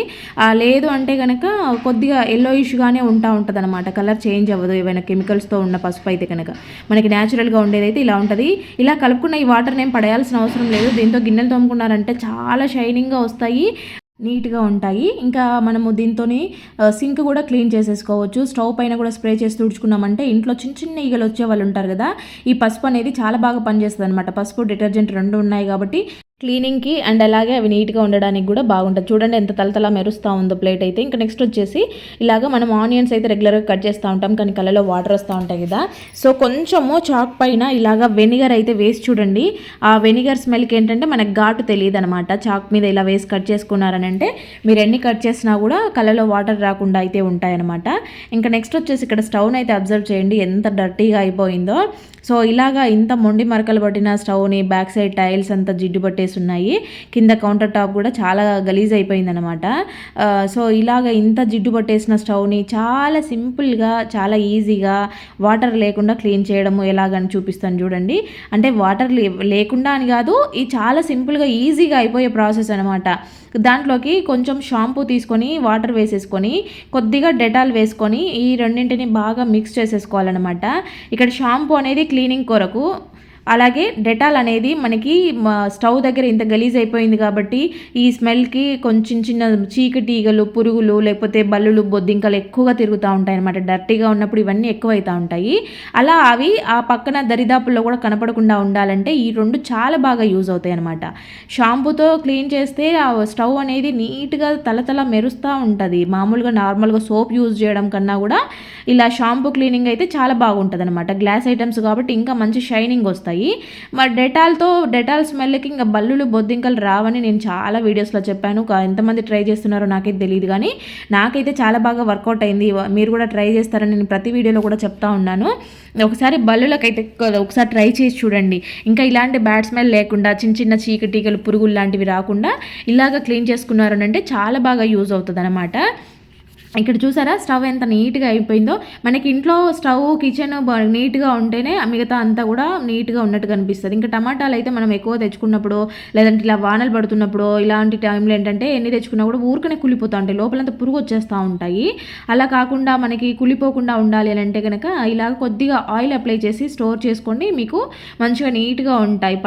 లేదు అంటే కనుక కొద్దిగా ఎల్లోయిష్గానే ఉంటుంది అనమాట, కలర్ చేంజ్ అవ్వదు. ఏవైనా కెమికల్స్తో ఉన్న పసుపు అయితే కనుక మనకి న్యాచురల్గా ఉండేదైతే ఇలా ఉంటుంది. ఇలా కలుపుకున్న ఈ వాటర్ని ఏం పడేయాల్సిన అవసరం లేదు. దీంతో గిన్నెలు తోముకున్నారంటే చాలా షైనింగ్గా వస్తాయి, నీట్గా ఉంటాయి. ఇంకా మనము దీంతో సింక్ కూడా క్లీన్ చేసేసుకోవచ్చు. స్టవ్ పైన కూడా స్ప్రే చేసి తుడుచుకున్నామంటే ఇంట్లో చిన్న చిన్న ఈగలు వచ్చే వాళ్ళు ఉంటారు కదా, ఈ పసుపు అనేది చాలా బాగా పనిచేస్తుంది అనమాట. పసుపు డిటర్జెంట్ రెండు ఉన్నాయి కాబట్టి క్లీనింగ్కి అండ్ అలాగే అవి నీట్గా ఉండడానికి కూడా బాగుంటుంది. చూడండి ఎంత తలతలా మెరుస్తూ ఉందో ప్లేట్ అయితే. ఇంకా నెక్స్ట్ వచ్చేసి ఇలాగ మనం ఆనియన్స్ అయితే రెగ్యులర్గా కట్ చేస్తూ ఉంటాం, కానీ కళ్ళలో వాటర్ వస్తూ ఉంటాయి కదా. సో కొంచెము చాక్ పైన ఇలాగ వెనిగర్ అయితే వేసి చూడండి. ఆ వెనిగర్ స్మెల్కి ఏంటంటే మనకు ఘాటు తెలియదు అనమాట. చాక్ మీద ఇలా వేసి కట్ చేసుకున్నారని అంటే మీరు ఎన్ని కట్ చేసినా కూడా కళ్ళలో వాటర్ రాకుండా అయితే ఉంటాయన్నమాట. ఇంకా నెక్స్ట్ వచ్చేసి ఇక్కడ స్టవ్ని అయితే అబ్జర్వ్ చేయండి ఎంత డర్టీగా అయిపోయిందో. సో ఇలాగా ఇంత మొండి మరకలు పట్టిన స్టవ్ని బ్యాక్ సైడ్ టైల్స్ అంతా జిడ్డు పట్టేసి ఉన్నాయి, కింద కౌంటర్ టాప్ కూడా చాలా గలీజ్ అయిపోయిందనమాట. సో ఇలాగ ఇంత జిడ్డు పట్టేసిన స్టవ్ని చాలా సింపుల్గా చాలా ఈజీగా వాటర్ లేకుండా క్లీన్ చేయడము ఎలాగని చూపిస్తాను చూడండి. అంటే వాటర్ లేకుండా అని కాదు, ఇది చాలా సింపుల్గా ఈజీగా అయిపోయే ప్రాసెస్ అనమాట. దాంట్లోకి కొంచెం షాంపూ తీసుకొని వాటర్ వేసేసుకొని కొద్దిగా డెటాల్ వేసుకొని ఈ రెండింటిని బాగా మిక్స్ చేసేసుకోవాలన్నమాట. ఇక్కడ షాంపూ అనేది క్లీనింగ్ కొరకు, అలాగే డెటాల్ అనేది మనకి స్టవ్ దగ్గర ఇంత గలీజ్ అయిపోయింది కాబట్టి ఈ స్మెల్కి కొంచెం చిన్న చీకటి ఈగలు, పురుగులు, లేకపోతే బల్లులు, బొద్దింకలు ఎక్కువగా తిరుగుతూ ఉంటాయి అనమాట. డర్టీగా ఉన్నప్పుడు ఇవన్నీ ఎక్కువ అవుతూ ఉంటాయి. అలా అవి ఆ పక్కన దరిదాపుల్లో కూడా కనపడకుండా ఉండాలంటే ఈ రెండు చాలా బాగా యూజ్ అవుతాయి అనమాట. షాంపూతో క్లీన్ చేస్తే ఆ స్టవ్ అనేది నీట్గా తలతల మెరుస్తూ ఉంటుంది. మామూలుగా నార్మల్గా సోప్ యూజ్ చేయడం కన్నా కూడా ఇలా షాంపూ క్లీనింగ్ అయితే చాలా బాగుంటుంది అనమాట. గ్లాస్ ఐటమ్స్ కాబట్టి ఇంకా మంచి షైనింగ్ వస్తాయి. మరి డెటాల్ స్మెల్కి ఇంకా బల్లులు, బొద్దింకలు రావని నేను చాలా వీడియోస్లో చెప్పాను. ఎంతమంది ట్రై చేస్తున్నారో నాకైతే తెలియదు, కానీ నాకైతే చాలా బాగా వర్కౌట్ అయింది. మీరు కూడా ట్రై చేస్తారని నేను ప్రతి వీడియోలో కూడా చెప్తా ఉన్నాను. ఒకసారి బల్లులకైతే ఒకసారి ట్రై చేసి చూడండి. ఇంకా ఇలాంటి బ్యాడ్ స్మెల్ లేకుండా చిన్న చిన్న చీకటీగలు, పురుగులు లాంటివి రాకుండా ఇలాగ క్లీన్ చేసుకున్నారు అంటే చాలా బాగా యూజ్ అవుతుంది అనమాట. ఇక్కడ చూసారా స్టవ్ ఎంత నీట్గా అయిపోయిందో. మనకి ఇంట్లో స్టవ్, కిచెన్ నీట్గా ఉంటేనే మిగతా అంతా కూడా నీట్గా ఉన్నట్టు కనిపిస్తుంది. ఇంకా టమాటాలు అయితే మనం ఎక్కువ తెచ్చుకున్నప్పుడు, లేదంటే ఇలా వానలు పడుతున్నప్పుడు, ఇలాంటి టైంలో ఏంటంటే ఎన్ని తెచ్చుకున్నా కూడా ఊరికనే కుళ్ళిపోతూ ఉంటాయి, లోపలంతా పురుగు వచ్చేస్తూ ఉంటాయి. అలా కాకుండా మనకి కుళ్ళిపోకుండా ఉండాలి అని అంటే కనుక ఇలా కొద్దిగా ఆయిల్ అప్లై చేసి స్టోర్ చేసుకోండి, మీకు మంచిగా నీట్గా ఉంటాయి.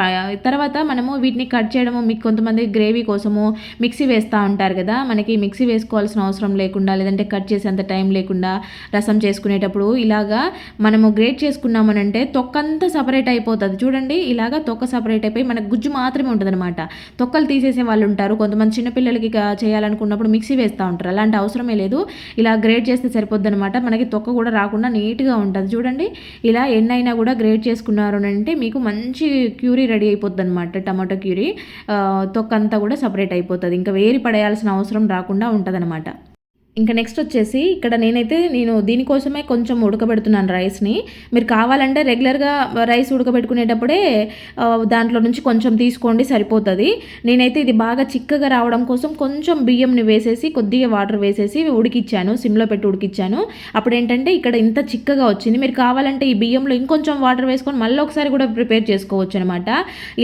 తర్వాత మనము వీటిని కట్ చేయడము, మీకు కొంతమంది గ్రేవీ కోసము మిక్సీ వేస్తూ ఉంటారు కదా, మనకి మిక్సీ వేసుకోవాల్సిన అవసరం లేకుండా, లేదంటే కట్ చేసేంత టైం లేకుండా రసం చేసుకునేటప్పుడు ఇలాగా మనము గ్రేట్ చేసుకున్నామనంటే తొక్కంతా సపరేట్ అయిపోతుంది. చూడండి ఇలాగా తొక్క సపరేట్ అయిపోయి మనకు గుజ్జు మాత్రమే ఉంటుంది అనమాట. తొక్కలు తీసేసే వాళ్ళు ఉంటారు, కొంతమంది చిన్నపిల్లలకి చేయాలనుకున్నప్పుడు మిక్సీ వేస్తూ ఉంటారు. అలాంటి అవసరమే లేదు, ఇలా గ్రేట్ చేస్తే సరిపోద్ది అనమాట. మనకి తొక్క కూడా రాకుండా నీట్గా ఉంటుంది. చూడండి ఇలా ఎన్నైనా కూడా గ్రేట్ చేసుకున్నారు అంటే మీకు మంచి క్యూరీ రెడీ అయిపోద్ది అనమాట. టమాటో క్యూరీ తొక్క అంతా కూడా సపరేట్ అయిపోతుంది, ఇంకా వేరి పడేయాల్సిన అవసరం రాకుండా ఉంటుంది అనమాట. ఇంకా నెక్స్ట్ వచ్చేసి ఇక్కడ నేను దీనికోసమే కొంచెం ఉడకబెడుతున్నాను రైస్ని. మీరు కావాలంటే రెగ్యులర్గా రైస్ ఉడకబెట్టుకునేటప్పుడే దాంట్లో నుంచి కొంచెం తీసుకోండి, సరిపోతుంది. నేనైతే ఇది బాగా చిక్కగా రావడం కోసం కొంచెం బియ్యంని వేసేసి కొద్దిగా వాటర్ వేసేసి ఉడికిచ్చాను, సిమ్లో పెట్టి ఉడికిచ్చాను. అప్పుడు ఏంటంటే ఇక్కడ ఇంత చిక్కగా వచ్చింది. మీరు కావాలంటే ఈ బియ్యంలో ఇంకొంచెం వాటర్ వేసుకొని మళ్ళీ ఒకసారి కూడా ప్రిపేర్ చేసుకోవచ్చు అనమాట.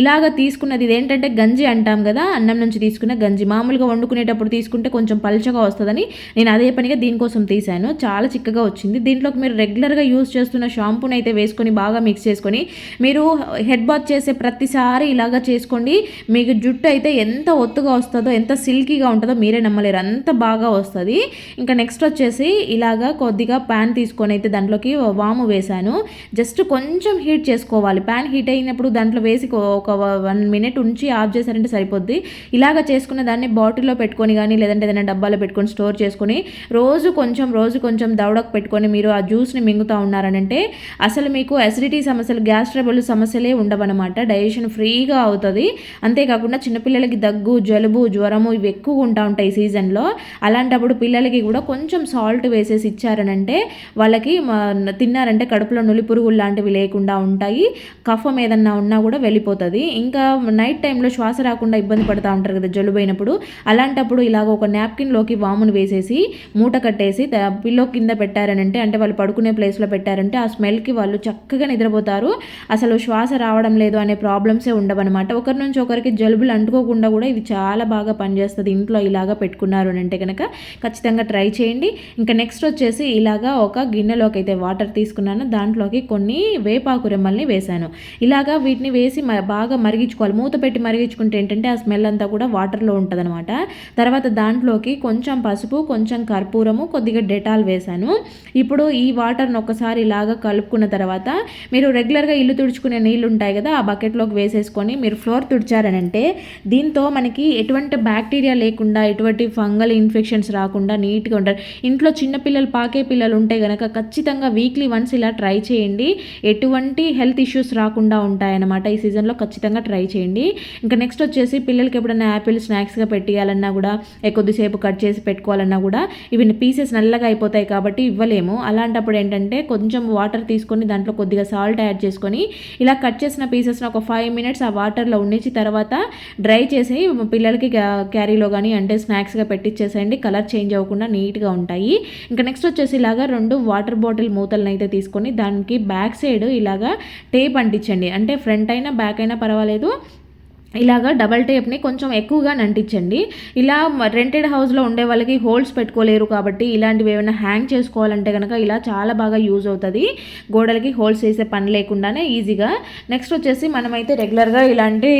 ఇలాగ తీసుకున్నది ఇదేంటంటే గంజి అంటాం కదా, అన్నం నుంచి తీసుకున్న గంజి. మామూలుగా వండుకునేటప్పుడు తీసుకుంటే కొంచెం పల్చగా వస్తుందని నేను అదే పనిగా దీనికోసం తీసాను. చాలా చిక్కగా వచ్చింది. దీంట్లోకి మీరు రెగ్యులర్గా యూజ్ చేస్తున్న షాంపూని అయితే వేసుకొని బాగా మిక్స్ చేసుకొని మీరు హెడ్ బాత్ చేసే ప్రతిసారి ఇలాగా చేసుకోండి. మీకు జుట్టు అయితే ఎంత ఒత్తుగా వస్తుందో, ఎంత సిల్కీగా ఉంటుందో మీరే నమ్మలేరు, అంత బాగా వస్తుంది. ఇంకా నెక్స్ట్ వచ్చేసి ఇలాగా కొద్దిగా ప్యాన్ తీసుకొని అయితే దాంట్లోకి వాము వేసాను. జస్ట్ కొంచెం హీట్ చేసుకోవాలి. ప్యాన్ హీట్ అయినప్పుడు దాంట్లో వేసి ఒక 1 minute ఉంచి ఆఫ్ చేశారంటే సరిపోద్ది. ఇలాగ చేసుకున్న దాన్ని బాటిల్లో పెట్టుకొని కానీ లేదంటే ఏదైనా డబ్బాలో పెట్టుకొని స్టోర్ చేసుకొని చేసుకొని రోజు కొంచెం దవడకు పెట్టుకొని మీరు ఆ జ్యూస్ని మింగుతూ ఉన్నారనంటే అసలు మీకు అసిడిటీ సమస్యలు, గ్యాస్ ట్రబుల్ సమస్యలే ఉండవన్నమాట. డైజెషన్ ఫ్రీగా అవుతుంది. అంతేకాకుండా చిన్నపిల్లలకి దగ్గు, జలుబు, జ్వరము ఇవి ఎక్కువ ఉంటాయి ఈ సీజన్లో. అలాంటప్పుడు పిల్లలకి కూడా కొంచెం సాల్ట్ వేసేసి ఇచ్చారనంటే వాళ్ళకి తిన్నారంటే కడుపులో నులి పురుగులు లాంటివి లేకుండా ఉంటాయి. కఫం ఏదన్నా ఉన్నా కూడా వెళ్ళిపోతుంది. ఇంకా నైట్ టైంలో శ్వాస రాకుండా ఇబ్బంది పడుతూ ఉంటారు కదా జలుబైనప్పుడు. అలాంటప్పుడు ఇలాగ ఒక నాప్కిన్లోకి వామును వేసేసి మూట కట్టేసి పిల్లో కింద పెట్టారనంటే, అంటే వాళ్ళు పడుకునే ప్లేస్లో పెట్టారంటే ఆ స్మెల్కి వాళ్ళు చక్కగా నిద్రపోతారు. అసలు శ్వాస రావడం లేదు అనే ప్రాబ్లమ్సే ఉండవన్నమాట. ఒకరి నుంచి ఒకరికి జలుబులు అంటుకోకుండా కూడా ఇది చాలా బాగా పనిచేస్తుంది. ఇంట్లో ఇలాగా పెట్టుకున్నారు అంటే కనుక ఖచ్చితంగా ట్రై చేయండి. ఇంకా నెక్స్ట్ వచ్చేసి ఇలాగా ఒక గిన్నెలోకి అయితే వాటర్ తీసుకున్నాను. దాంట్లోకి కొన్ని వేపాకు రెమ్మల్ని వేశాను. ఇలాగా వీటిని వేసి బాగా మరిగించుకోవాలి. మూత పెట్టి మరిగించుకుంటే ఏంటంటే ఆ స్మెల్ అంతా కూడా వాటర్లో ఉంటుందన్నమాట. తర్వాత దాంట్లోకి కొంచెం పసుపు, కొంచెం కర్పూరము, కొద్దిగా డెటాల్ వేశాను. ఇప్పుడు ఈ వాటర్ని ఒకసారి ఇలాగా కలుపుకున్న తర్వాత మీరు రెగ్యులర్గా ఇల్లు తుడుచుకునే నీళ్ళు ఉంటాయి కదా, ఆ బకెట్లోకి వేసేసుకొని మీరు ఫ్లోర్ తుడిచారనంటే దీంతో మనకి ఎటువంటి బ్యాక్టీరియా లేకుండా, ఎటువంటి ఫంగల్ ఇన్ఫెక్షన్స్ రాకుండా నీట్గా ఉంటారు. ఇంట్లో చిన్నపిల్లలు, పాకే పిల్లలు ఉంటే కనుక ఖచ్చితంగా వీక్లీ వన్స్ ఇలా ట్రై చేయండి. ఎటువంటి హెల్త్ ఇష్యూస్ రాకుండా ఉంటాయన్నమాట. ఈ సీజన్లో ఖచ్చితంగా ట్రై చేయండి. ఇంకా నెక్స్ట్ వచ్చేసి పిల్లలకి ఎప్పుడైనా యాపిల్ స్నాక్స్గా పెట్టియాలన్నా కూడా, కొద్దిసేపు కట్ చేసి పెట్టుకోవాలన్నా కూడా ఇవి పీసెస్ నల్లగా అయిపోతాయి కాబట్టి ఇవ్వలేము. అలాంటప్పుడు ఏంటంటే కొంచెం వాటర్ తీసుకొని దాంట్లో కొద్దిగా సాల్ట్ యాడ్ చేసుకొని ఇలా కట్ చేసిన పీసెస్ని ఒక 5 minutes ఆ వాటర్లో ఉండించి తర్వాత డ్రై చేసి పిల్లలకి క్యారీలో కానీ అంటే స్నాక్స్గా పెట్టించేసేయండి. కలర్ చేంజ్ అవ్వకుండా నీట్గా ఉంటాయి. ఇంకా నెక్స్ట్ వచ్చేసి ఇలాగా 2 వాటర్ బాటిల్ మూతలను అయితే తీసుకొని దానికి బ్యాక్ సైడ్ ఇలాగా టేప్ అంటించండి. అంటే ఫ్రంట్ అయినా బ్యాక్ అయినా పర్వాలేదు. ఇలాగా డబల్ టేప్ని కొంచెం ఎక్కువగా అంటించండి. ఇలా రెంటెడ్ హౌస్లో ఉండే వాళ్ళకి హోల్స్ పెట్టుకోలేరు కాబట్టి ఇలాంటివి ఏమైనా హ్యాంగ్ చేసుకోవాలంటే కనుక ఇలా చాలా బాగా యూజ్ అవుతుంది. గోడలకి హోల్స్ వేసే పని లేకుండానే ఈజీగా. నెక్స్ట్ వచ్చేసి మనమైతే రెగ్యులర్గా ఇలాంటి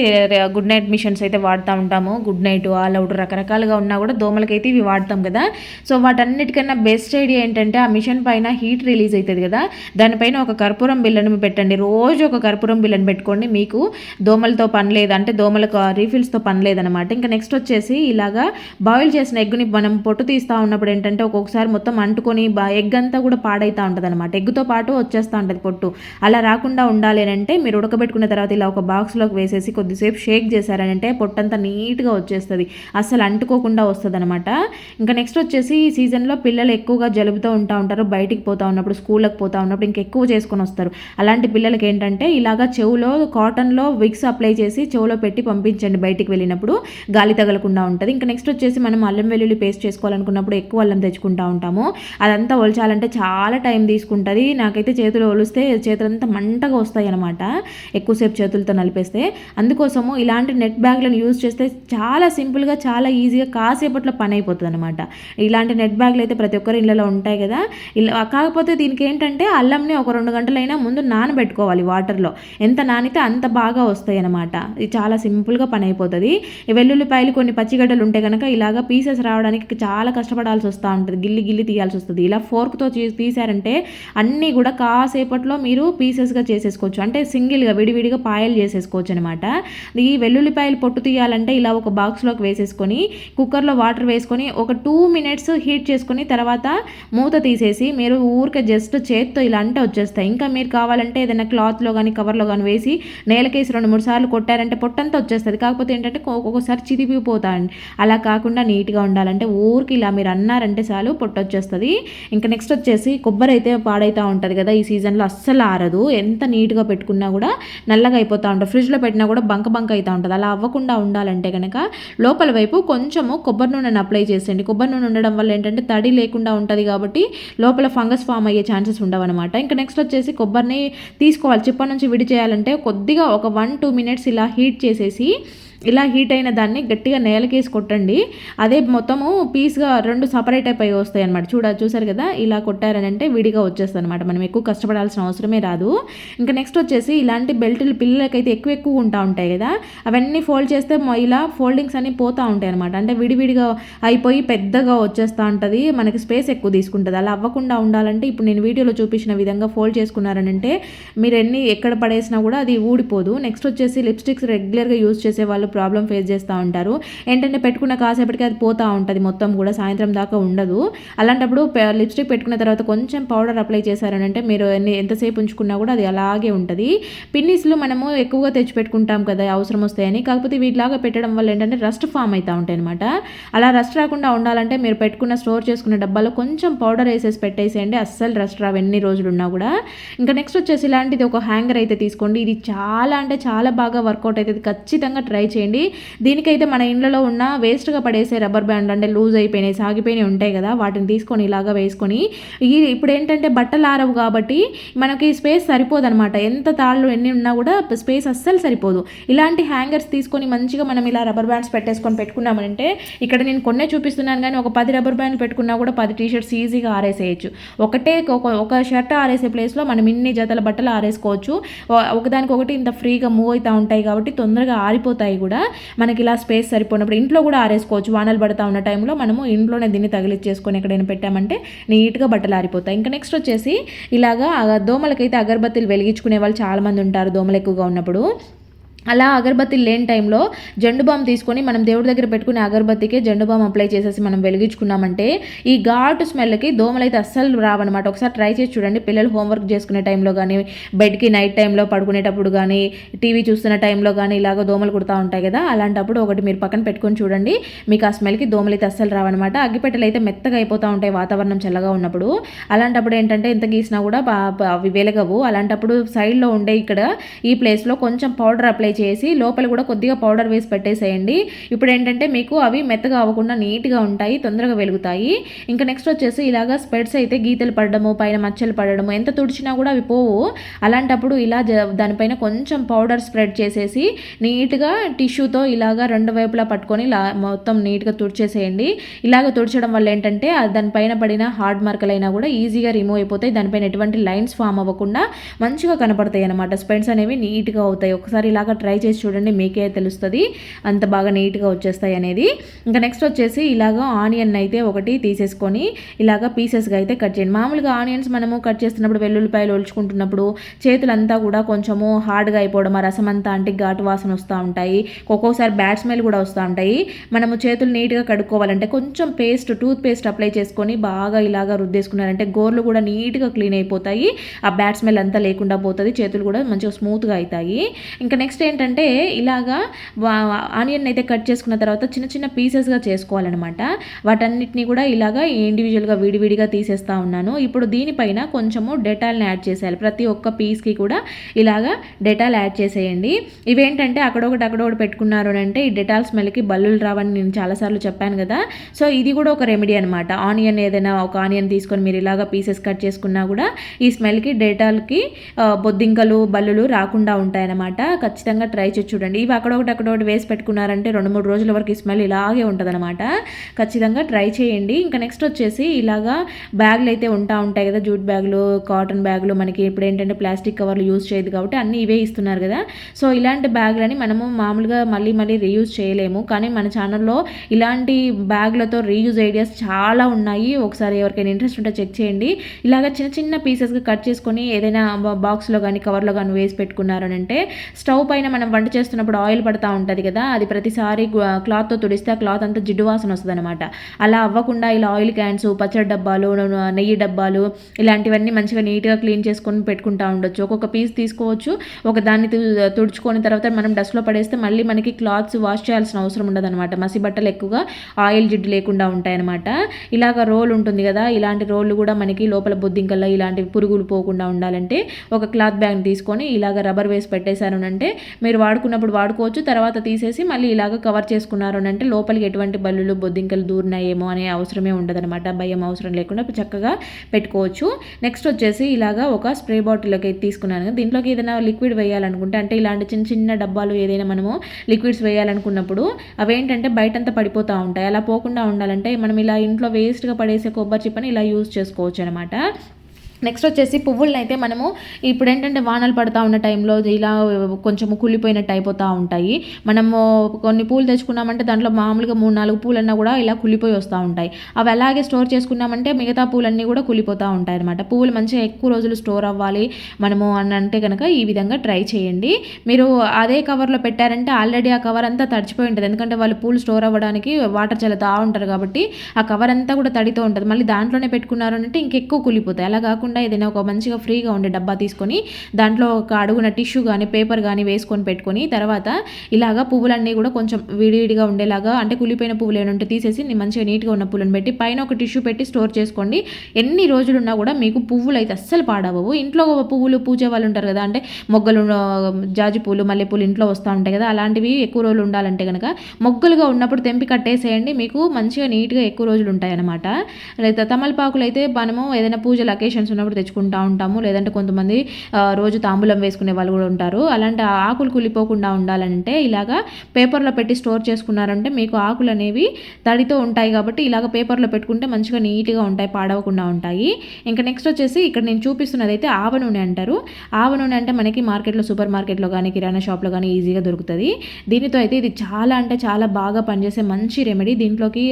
గుడ్ నైట్ మిషన్స్ అయితే వాడుతూ ఉంటాము. గుడ్ నైట్, ఆల్ అవుట్ రకరకాలుగా ఉన్నా కూడా దోమలకైతే ఇవి వాడతాం కదా. సో వాటన్నిటికన్నా బెస్ట్ ఐడియా ఏంటంటే ఆ మిషన్ పైన హీట్ రిలీజ్ అవుతుంది కదా, దానిపైన ఒక కర్పూరం బిళ్ళను పెట్టండి. రోజు ఒక కర్పూరం బిళ్ళను పెట్టుకోండి. మీకు దోమలతో పని లేదు, అంటే దోమలకు రీఫిల్స్తో పని లేదనమాట. ఇంకా నెక్స్ట్ వచ్చేసి ఇలాగా బాయిల్ చేసిన ఎగ్గుని మనం పొట్టు తీస్తూ ఉన్నప్పుడు ఏంటంటే ఒక్కొక్కసారి మొత్తం అంటుకొని ఎగ్ అంతా కూడా పాడైతూ ఉంటుంది అనమాట. ఎగ్గుతో పాటు వచ్చేస్తూ ఉంటుంది పొట్టు. అలా రాకుండా ఉండాలి అంటే మీరు ఉడకబెట్టుకున్న తర్వాత ఇలా ఒక బాక్స్లోకి వేసేసి కొద్దిసేపు షేక్ చేశారనంటే పొట్టంతా నీట్గా వచ్చేస్తుంది. అస్సలు అంటుకోకుండా వస్తుంది అనమాట. ఇంకా నెక్స్ట్ వచ్చేసి ఈ సీజన్లో పిల్లలు ఎక్కువగా జలుబుతో ఉంటారు. బయటికి పోతూ ఉన్నప్పుడు, స్కూళ్ళకి పోతూ ఉన్నప్పుడు ఇంకెక్కువ చేసుకొని వస్తారు. అలాంటి పిల్లలకి ఏంటంటే ఇలాగా చెవులో కాటన్లో విక్స్ అప్లై చేసి చెవులో పెట్టి పంపించండి. బయటికి వెళ్ళినప్పుడు గాలి తగలకుండా ఉంటుంది. ఇంకా నెక్స్ట్ వచ్చేసి మనం అల్లం వెల్లుల్లి పేస్ట్ చేసుకోవాలనుకున్నప్పుడు ఎక్కువ అల్లం తెచ్చుకుంటూ ఉంటాము. అదంతా ఒలచాలంటే చాలా టైం తీసుకుంటుంది. నాకైతే చేతులు ఒలిస్తే చేతులంతా మంటగా వస్తాయి అనమాట, ఎక్కువసేపు చేతులతో నలిపేస్తే. అందుకోసము ఇలాంటి నెట్ బ్యాగ్లను యూజ్ చేస్తే చాలా సింపుల్గా, చాలా ఈజీగా కాసేపట్లో పని అయిపోతుంది అనమాట. ఇలాంటి నెట్ బ్యాగ్లు అయితే ప్రతి ఒక్కరి ఇళ్ళలో ఉంటాయి కదా. ఇలా కాకపోతే దీనికి ఏంటంటే అల్లంని ఒక 2 గంటలైనా ముందు నానబెట్టుకోవాలి వాటర్లో. ఎంత నానితే అంత బాగా వస్తాయి అనమాట. ఇది చాలా సింపుల్గా పని అయిపోతుంది. ఈ వెల్లుల్లిపాయలు కొన్ని పచ్చిగడ్డలు ఉంటే కనుక ఇలాగ పీసెస్ రావడానికి చాలా కష్టపడాల్సి వస్తూ ఉంటుంది. గిల్లి తీయాల్సి వస్తుంది. ఇలా ఫోర్క్తో తీసారంటే అన్నీ కూడా కాసేపట్లో మీరు పీసెస్గా చేసేసుకోవచ్చు. అంటే సింగిల్గా విడివిడిగా పాయలు చేసేసుకోవచ్చు అనమాట. ఈ వెల్లుల్లిపాయలు పొట్టు తీయాలంటే ఇలా ఒక బాక్స్లోకి వేసేసుకొని కుక్కర్లో వాటర్ వేసుకొని ఒక 2 minutes హీట్ చేసుకొని తర్వాత మూత తీసేసి మీరు ఊరికే జస్ట్ చేత్తో ఇలా అంటే వచ్చేస్తాయి. ఇంకా మీరు కావాలంటే ఏదైనా క్లాత్లో కానీ కవర్లో కానీ వేసి నేలకేసి 2-3 సార్లు కొట్టారంటే పొట్టంతా వచ్చేస్తుంది. కాకపోతే ఏంటంటే ఒక్కొక్కసారి చిరిగిపోతాయండి. అలా కాకుండా నీట్గా ఉండాలంటే ఊరికి ఇలా మీరు అన్నారంటే చాలు పొట్టు వచ్చేస్తుంది. ఇంకా నెక్స్ట్ వచ్చేసి కొబ్బరి అయితే పాడైతూ ఉంటుంది కదా, ఈ సీజన్లో అస్సలు ఆరదు. ఎంత నీట్గా పెట్టుకున్నా కూడా నల్లగా అయిపోతూ ఉంటుంది. ఫ్రిడ్జ్లో పెట్టినా కూడా బంక అవుతూ ఉంటుంది. అలా అవ్వకుండా ఉండాలంటే కనుక లోపల వైపు కొంచెము కొబ్బరి నూనెను అప్లై చేసేయండి. కొబ్బరి నూనె ఉండడం వల్ల ఏంటంటే తడి లేకుండా ఉంటుంది కాబట్టి లోపల ఫంగస్ ఫామ్ అయ్యే ఛాన్సెస్ ఉండవన్నమాట. ఇంకా నెక్స్ట్ వచ్చేసి కొబ్బరిని తీసుకోవాలి, చిప్ప నుంచి విడి చేయాలంటే కొద్దిగా ఒక 1-2 minutes ఇలా హీట్ చేసేసి ఇలా హీట్ అయిన దాన్ని గట్టిగా నేలకేసి కొట్టండి. అదే మొత్తము పీస్గా 2 సపరేట్ అయిపోయి వస్తాయి అనమాట. చూసారు కదా, ఇలా కొట్టారని అంటే విడిగా వచ్చేస్తుంది అనమాట. మనం ఎక్కువ కష్టపడాల్సిన అవసరమే రాదు. ఇంకా నెక్స్ట్ వచ్చేసి ఇలాంటి బెల్టులు పిల్లలకైతే ఎక్కువ ఉంటాయి కదా, అవన్నీ ఫోల్డ్ చేస్తే ఇలా ఫోల్డింగ్స్ అన్నీ పోతూ ఉంటాయి అనమాట. అంటే విడివిడిగా అయిపోయి పెద్దగా వచ్చేస్తూ ఉంటుంది, మనకి స్పేస్ ఎక్కువ తీసుకుంటుంది. అలా అవ్వకుండా ఉండాలంటే ఇప్పుడు నేను వీడియోలో చూపించిన విధంగా ఫోల్డ్ చేసుకున్నారనంటే మీరు ఎక్కడ పడేసినా కూడా అది ఊడిపోదు. నెక్స్ట్ వచ్చేసి లిప్స్టిక్స్ రెగ్యులర్గా యూజ్ చేసే వాళ్ళు ప్రాబ్లం ఫేస్ చేస్తూ ఉంటారు. ఏంటంటే పెట్టుకున్న కాసేపటికి అది పోతూ ఉంటుంది, మొత్తం కూడా సాయంత్రం దాకా ఉండదు. అలాంటప్పుడు లిప్స్టిక్ పెట్టుకున్న తర్వాత కొంచెం పౌడర్ అప్లై చేశారనంటే మీరు ఎంతసేపు ఉంచుకున్నా కూడా అది అలాగే ఉంటుంది. పిన్నిస్లు మనము ఎక్కువగా తెచ్చిపెట్టుకుంటాం కదా అవసరం వస్తాయని, కాకపోతే వీటిలాగా పెట్టడం వల్ల ఏంటంటే రస్ట్ ఫామ్ అవుతూ ఉంటాయి అనమాట. అలా రస్ట్ రాకుండా ఉండాలంటే మీరు పెట్టుకున్న స్టోర్ చేసుకున్న డబ్బాలో కొంచెం పౌడర్ వేసేసి పెట్టేసేయండి, అస్సలు రస్ట్ రావు ఎన్ని రోజులు ఉన్నా కూడా. ఇంకా నెక్స్ట్ వచ్చేసి ఇలాంటిది ఒక హ్యాంగర్ అయితే తీసుకోండి. ఇది చాలా అంటే చాలా బాగా వర్కౌట్ అవుతుంది, ఖచ్చితంగా ట్రై చేయండి. దీనికైతే మన ఇంట్లో ఉన్న వేస్ట్గా పడేసే రబ్బర్ బ్యాండ్ అంటే లూజ్ అయిపోయినాయి సాగిపోయినాయి ఉంటాయి కదా, వాటిని తీసుకొని ఇలాగా వేసుకొని ఇప్పుడు ఏంటంటే బట్టలు ఆరవు కాబట్టి మనకి స్పేస్ సరిపోదనమాట. ఎంత తాళ్ళు ఎన్ని ఉన్నా కూడా స్పేస్ అస్సలు సరిపోదు. ఇలాంటి హ్యాంగర్స్ తీసుకొని మంచిగా మనం ఇలా రబ్బర్ బ్యాండ్స్ పెట్టేసుకొని పెట్టుకున్నామంటే, ఇక్కడ నేను కొన్నే చూపిస్తున్నాను కానీ ఒక 10 రబ్బర్ బ్యాండ్లు పెట్టుకున్నా కూడా 10 టీషర్ట్స్ ఈజీగా ఆరేసేయచ్చు. ఒక షర్ట్ ఆరేసే ప్లేస్లో మనం ఇన్ని జతల బట్టలు ఆరేసుకోవచ్చు. ఒకదానికొకటి ఇంత ఫ్రీగా మూవ్ అవుతూ ఉంటాయి కాబట్టి తొందరగా ఆరిపోతాయి కూడా. మనకి ఇలా స్పేస్ సరిపోయినప్పుడు ఇంట్లో కూడా ఆరేసుకోవచ్చు. వానలు పడుతూ ఉన్న టైంలో మనము ఇంట్లోనే దీన్ని తగిలిచ్చేసుకొని ఎక్కడైనా పెట్టామంటే నీట్గా బట్టలు ఆరిపోతాయి. ఇంకా నెక్స్ట్ వచ్చేసి ఇలాగా దోమలకైతే అగరబత్తీలు వెలిగించుకునే వాళ్ళు చాలామంది ఉంటారు దోమలు ఎక్కువగా ఉన్నప్పుడు. అలా అగరబత్తి లేని టైంలో జెండు బామ్ తీసుకొని మనం దేవుడి దగ్గర పెట్టుకునే అగరబత్తికే జెండు బామ్ అప్లై చేసేసి మనం వెలిగించుకున్నామంటే ఈ ఘాటు స్మెల్కి దోమలు అయితే అస్సలు రావన్నమాట. ఒకసారి ట్రై చేసి చూడండి. పిల్లలు హోంవర్క్ చేసుకునే టైంలో కానీ, బెడ్కి నైట్ టైంలో పడుకునేటప్పుడు కానీ, టీవీ చూస్తున్న టైంలో కానీ ఇలాగ దోమలు కుడతా ఉంటాయి కదా, అలాంటప్పుడు ఒకటి మీరు పక్కన పెట్టుకొని చూడండి, మీకు ఆ స్మెల్కి దోమలు అయితే అస్సలు రావన్నమాట. అగ్గిపెట్టెలు అయితే మెత్తగా అయిపోతూ ఉంటాయి వాతావరణం చల్లగా ఉన్నప్పుడు. అలాంటప్పుడు ఏంటంటే ఎంత గీసినా కూడా అవి వెలగవు. అలాంటప్పుడు సైడ్లో ఉండే ఇక్కడ ఈ ప్లేస్లో కొంచెం పౌడర్ అప్లై చేసి లోపల కూడా కొద్దిగా పౌడర్ వేసి పెట్టేసేయండి. ఇప్పుడు ఏంటంటే మీకు అవి మెత్తగా అవ్వకుండా నీట్గా ఉంటాయి, తొందరగా వెలుగుతాయి. ఇంకా నెక్స్ట్ వచ్చేసి ఇలాగా స్పెడ్స్ అయితే గీతలు పడడము, పైన మచ్చలు పడడము, ఎంత తుడిచినా కూడా అవి పోవు. అలాంటప్పుడు ఇలా దానిపైన కొంచెం పౌడర్ స్ప్రెడ్ చేసేసి నీట్గా టిష్యూతో ఇలాగా రెండు వైపులా పట్టుకొని మొత్తం నీట్గా తుడిచేసేయండి. ఇలాగ తుడిచడం వల్ల ఏంటంటే దానిపైన పడిన హార్డ్ మార్కలైనా కూడా ఈజీగా రిమూవ్ అయిపోతాయి. దానిపైన ఎటువంటి లైన్స్ ఫామ్ అవ్వకుండా మంచిగా కనపడతాయి అనమాట. స్పెడ్స్ అనేవి నీట్గా అవుతాయి. ఒకసారి ఇలాగ ట్రై చేసి చూడండి, మీకే తెలుస్తుంది అంత బాగా నీట్గా వచ్చేస్తాయి అనేది. ఇంకా నెక్స్ట్ వచ్చేసి ఇలాగ ఆనియన్ అయితే ఒకటి తీసేసుకొని ఇలాగ పీసెస్గా అయితే కట్ చేయండి. మామూలుగా ఆనియన్స్ మనము కట్ చేస్తున్నప్పుడు వెల్లుల్లిపాయలు ఒలుచుకుంటున్నప్పుడు చేతులంతా కూడా కొంచెము హార్డ్గా అయిపోవడం, ఆ రసం అంతా అంటే ఘాటు వాసన వస్తూ ఉంటాయి, ఒక్కొక్కసారి బ్యాడ్ స్మెల్ కూడా వస్తూ ఉంటాయి. మనము చేతులు నీట్గా కడుక్కోవాలంటే కొంచెం టూత్ పేస్ట్ అప్లై చేసుకొని బాగా ఇలాగ రుద్దేసుకున్నారంటే గోర్లు కూడా నీట్గా క్లీన్ అయిపోతాయి, ఆ బ్యాడ్ స్మెల్ అంతా లేకుండా పోతుంది, చేతులు కూడా మంచిగా స్మూత్గా అవుతాయి. ఇంకా నెక్స్ట్ ఏంటంటే ఇలాగా ఆనియన్ అయితే కట్ చేసుకున్న తర్వాత చిన్న చిన్న పీసెస్గా చేసుకోవాలన్నమాట. వాటన్నిటిని కూడా ఇలాగా ఇండివిజువల్గా విడివిడిగా తీసేస్తూ ఉన్నాను. ఇప్పుడు దీనిపైన కొంచెము డెటాల్ని యాడ్ చేసేయాలి. ప్రతి ఒక్క పీస్కి కూడా ఇలాగా డెటాల్ యాడ్ చేసేయండి. ఇవేంటంటే అక్కడొకటి పెట్టుకున్నారు అంటే ఈ డెటాల్ స్మెల్కి బల్లులు రావని నేను చాలాసార్లు చెప్పాను కదా. సో ఇది కూడా ఒక రెమెడీ అనమాట. ఆనియన్ ఏదైనా ఒక ఆనియన్ తీసుకొని మీరు ఇలాగా పీసెస్ కట్ చేసుకున్నా కూడా ఈ స్మెల్కి డెటాల్కి బొద్దింకలు బల్లులు రాకుండా ఉంటాయన్నమాట. ఖచ్చితంగా ట్రై చేసి చూడండి. ఇవి అక్కడొకటి వేసి పెట్టుకున్నారంటే 2-3 రోజుల వరకు ఈ స్మెల్ ఇలాగే ఉంటుందన్నమాట. ఖచ్చితంగా ట్రై చేయండి. ఇంకా నెక్స్ట్ వచ్చేసి ఇలాగా బ్యాగులు అయితే ఉంటాయి కదా, జూట్ బ్యాగులు, కాటన్ బ్యాగులు. మనకి ఇప్పుడు ఏంటంటే ప్లాస్టిక్ కవర్లు యూజ్ చేయదు కాబట్టి అన్నీ ఇవే ఇస్తున్నారు కదా. సో ఇలాంటి బ్యాగులని మనము మామూలుగా మళ్ళీ రీయూజ్ చేయలేము, కానీ మన ఛానల్లో ఇలాంటి బ్యాగులతో రీయూజ్ ఐడియాస్ చాలా ఉన్నాయి. ఒకసారి ఎవరికైనా ఇంట్రెస్ట్ ఉంటే చెక్ చేయండి. ఇలాగ చిన్న చిన్న పీసెస్గా కట్ చేసుకొని ఏదైనా బాక్స్లో కానీ కవర్లో కానీ వేసి పెట్టుకున్నారు అంటే స్టవ్ పైన మనం వంట చేస్తున్నప్పుడు ఆయిల్ పడుతూ ఉంటుంది కదా, అది ప్రతిసారి క్లాత్తో తుడిస్తే ఆ క్లాత్ అంతా జిడ్డు వాసన వస్తుంది అనమాట. అలా అవ్వకుండా ఇలా ఆయిల్ క్యాన్స్, పచ్చడి డబ్బాలు, నెయ్యి డబ్బాలు ఇలాంటివన్నీ మంచిగా నీట్గా క్లీన్ చేసుకొని పెట్టుకుంటూ ఉండొచ్చు. ఒక్కొక్క పీస్ తీసుకోవచ్చు, ఒక దాన్ని తుడుచుకొని తర్వాత మనం డస్ట్లో పడేస్తే మళ్ళీ మనకి క్లాత్స్ వాష్ చేయాల్సిన అవసరం ఉండదు అనమాట. మసి బట్టలు ఎక్కువగా ఆయిల్ జిడ్డు లేకుండా ఉంటాయన్నమాట. ఇలాగ రోల్ ఉంటుంది కదా, ఇలాంటి రోళ్ళు కూడా మనకి లోపల బొద్దింకల్లా ఇలాంటి పురుగులు పోకుండా ఉండాలంటే ఒక క్లాత్ బ్యాగ్ తీసుకొని ఇలాగ రబ్బర్ వేసి పెట్టేశారు అంటే మీరు వాడుకున్నప్పుడు వాడుకోవచ్చు. తర్వాత తీసేసి మళ్ళీ ఇలాగ కవర్ చేసుకున్నారు అంటే లోపలికి ఎటువంటి బల్లులు బొద్దింకలు దూరినాయేమో అనే అవసరమే ఉండదనమాట. భయం అవసరం లేకుండా చక్కగా పెట్టుకోవచ్చు. నెక్స్ట్ వచ్చేసి ఇలాగ ఒక స్ప్రే బాటిల్లోకి తీసుకున్నాను. దీంట్లోకి ఏదైనా లిక్విడ్ వేయాలనుకుంటే, అంటే ఇలాంటి చిన్న చిన్న డబ్బాలు ఏదైనా మనము లిక్విడ్స్ వేయాలనుకున్నప్పుడు అవేంటంటే బయటంతా పడిపోతూ ఉంటాయి. అలా పోకుండా ఉండాలంటే మనం ఇలా ఇంట్లో వేస్ట్గా పడేసే కొబ్బరి చిప్పని ఇలా యూజ్ చేసుకోవచ్చు అనమాట. నెక్స్ట్ వచ్చేసి పువ్వులను అయితే మనము ఇప్పుడు ఏంటంటే వానలు పడతా ఉన్న టైంలో ఇలా కొంచెం కుళ్ళిపోయినట్టు అయిపోతూ ఉంటాయి. మనము కొన్ని పూలు తెచ్చుకున్నామంటే దాంట్లో మామూలుగా 3-4 పూలన్నా కూడా ఇలా కుళ్ళిపోయి వస్తూ ఉంటాయి. అవి అలాగే స్టోర్ చేసుకున్నామంటే మిగతా పూలన్నీ కూడా కుళ్ళిపోతూ ఉంటాయి అనమాట. పువ్వులు మంచిగా ఎక్కువ రోజులు స్టోర్ అవ్వాలి మనము అని అంటే కనుక ఈ విధంగా ట్రై చేయండి. మీరు అదే కవర్లో పెట్టారంటే ఆల్రెడీ ఆ కవర్ అంతా తడిచిపోయి ఉంటుంది. ఎందుకంటే వాళ్ళు పూలు స్టోర్ అవ్వడానికి వాటర్ చల్లుతూ ఉంటారు కాబట్టి ఆ కవర్ అంతా కూడా తడితో ఉంటుంది. మళ్ళీ దాంట్లోనే పెట్టుకున్నారు అంటే ఇంకెక్కువ కుళ్ళిపోతాయి. అలా కాకుండా ఏదైనా ఒక మంచిగా ఫ్రీగా ఉండే డబ్బా తీసుకొని దాంట్లో ఒక అడుగున టిష్యూ కానీ పేపర్ కానీ వేసుకొని పెట్టుకొని తర్వాత ఇలాగా పువ్వులన్నీ కూడా కొంచెం విడివిడిగా ఉండేలాగా అంటే కుళ్ళిపోయిన పువ్వులు ఏమంటే తీసేసి మంచిగా నీట్గా ఉన్న పువ్వులను పెట్టి పైన ఒక టిష్యూ పెట్టి స్టోర్ చేసుకోండి. ఎన్ని రోజులున్నా కూడా మీకు పువ్వులు అయితే అస్సలు పాడవవు. ఇంట్లో పువ్వులు పూజే వాళ్ళు ఉంటారు కదా, అంటే మొగ్గలు జాజి పూలు మల్లెపూలు ఇంట్లో వస్తూ ఉంటాయి కదా, అలాంటివి ఎక్కువ రోజులు ఉండాలంటే కనుక మొగ్గలుగా ఉన్నప్పుడు తెంపి కట్టేసేయండి. మీకు మంచిగా నీట్గా ఎక్కువ రోజులు ఉంటాయి అన్నమాట. లేదా తమలపాకులు అయితే మనము ఏదైనా పూజలు అకేషన్స్ ఉన్నప్పుడు తెచ్చుకుంటూ ఉంటాము. లేదంటే కొంతమంది రోజు తాంబూలం వేసుకునే వాళ్ళు కూడా ఉంటారు. అలాంటి ఆకులు కుళ్ళిపోకుండా ఉండాలంటే ఇలాగా పేపర్లో పెట్టి స్టోర్ చేసుకున్నారంటే మీకు ఆకులు అనేవి తడితో ఉంటాయి కాబట్టి ఇలాగ పేపర్లో పెట్టుకుంటే మంచిగా నీట్గా ఉంటాయి, పాడవకుండా ఉంటాయి. ఇంకా నెక్స్ట్ వచ్చేసి ఇక్కడ నేను చూపిస్తున్నది అయితే ఆవ నూనె అంటారు. ఆవ నూనె అంటే మనకి మార్కెట్లో సూపర్ మార్కెట్లో కానీ కిరాణా షాప్లో కానీ ఈజీగా దొరుకుతుంది. దీనితో అయితే ఇది చాలా అంటే చాలా బాగా పనిచేసే మంచి రెమెడీ. దీంట్లోకి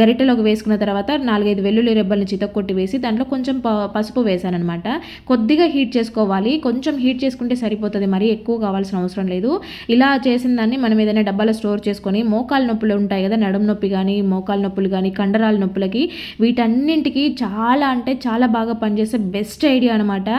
గరిటెలోకి వేసుకున్న తర్వాత 4-5 వెల్లుల్లి రెబ్బల్ని చితక్కొట్టి వేసి దాంట్లో కొంచెం పసుపు వేసానమాట. కొద్దిగా హీట్ చేసుకోవాలి, కొంచెం హీట్ చేసుకుంటే సరిపోతుంది, మరీ ఎక్కువ కావాల్సిన అవసరం లేదు. ఇలా చేసిన దాన్ని మనం ఏదైనా డబ్బాలో స్టోర్ చేసుకొని మోకాలు నొప్పులు ఉంటాయి కదా, నడుము నొప్పి కానీ మోకాలు నొప్పులు కానీ కండరాల నొప్పులకి వీటన్నింటికి చాలా అంటే చాలా బాగా పనిచేసే బెస్ట్ ఐడియా అనమాట.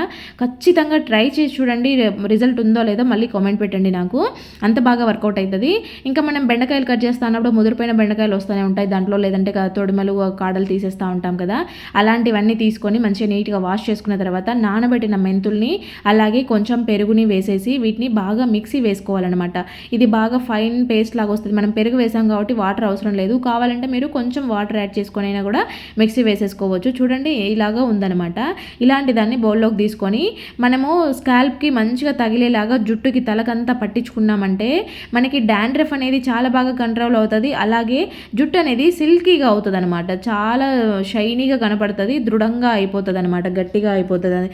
ఖచ్చితంగా ట్రై చేసి చూడండి, రిజల్ట్ ఉందో లేదో మళ్ళీ కామెంట్ పెట్టండి నాకు. అంత బాగా వర్కౌట్ అవుతుంది. ఇంకా మనం బెండకాయలు కట్ చేస్తున్నప్పుడు ముదిరిపోయిన బెండకాయలు వస్తూనే ఉంటాయి దాంట్లో, లేదంటే తొడిమలు కాడలు తీసేస్తూ ఉంటాం కదా, అలాంటివన్నీ తీసుకొని మంచిగా నీట్గా వాష్ చేసుకున్న తర్వాత నానబెట్టిన మెంతుల్ని అలాగే కొంచెం పెరుగుని వేసేసి వీటిని బాగా మిక్సీ వేసుకోవాలన్నమాట. ఇది బాగా ఫైన్ పేస్ట్ లాగా వస్తుంది. మనం పెరుగు వేసాం కాబట్టి వాటర్ అవసరం లేదు. కావాలంటే మీరు కొంచెం వాటర్ యాడ్ చేసుకొని అయినా కూడా మిక్సీ వేసేసుకోవచ్చు. చూడండి ఇలాగా ఉందన్నమాట. ఇలాంటి దాన్ని బౌల్లోకి తీసుకొని మనము స్కాల్ప్కి మంచిగా తగిలేలాగా జుట్టుకి తలకంతా పట్టించుకున్నామంటే మనకి డాండ్రఫ్ అనేది చాలా బాగా కంట్రోల్ అవుతుంది. అలాగే జుట్టు అనేది సిల్కీగా అవుతుంది అనమాట. చాలా షైనీగా కనపడుతుంది, దృఢంగా అయిపోతుంది అనమాట, గట్టిగా అయిపోతుంది,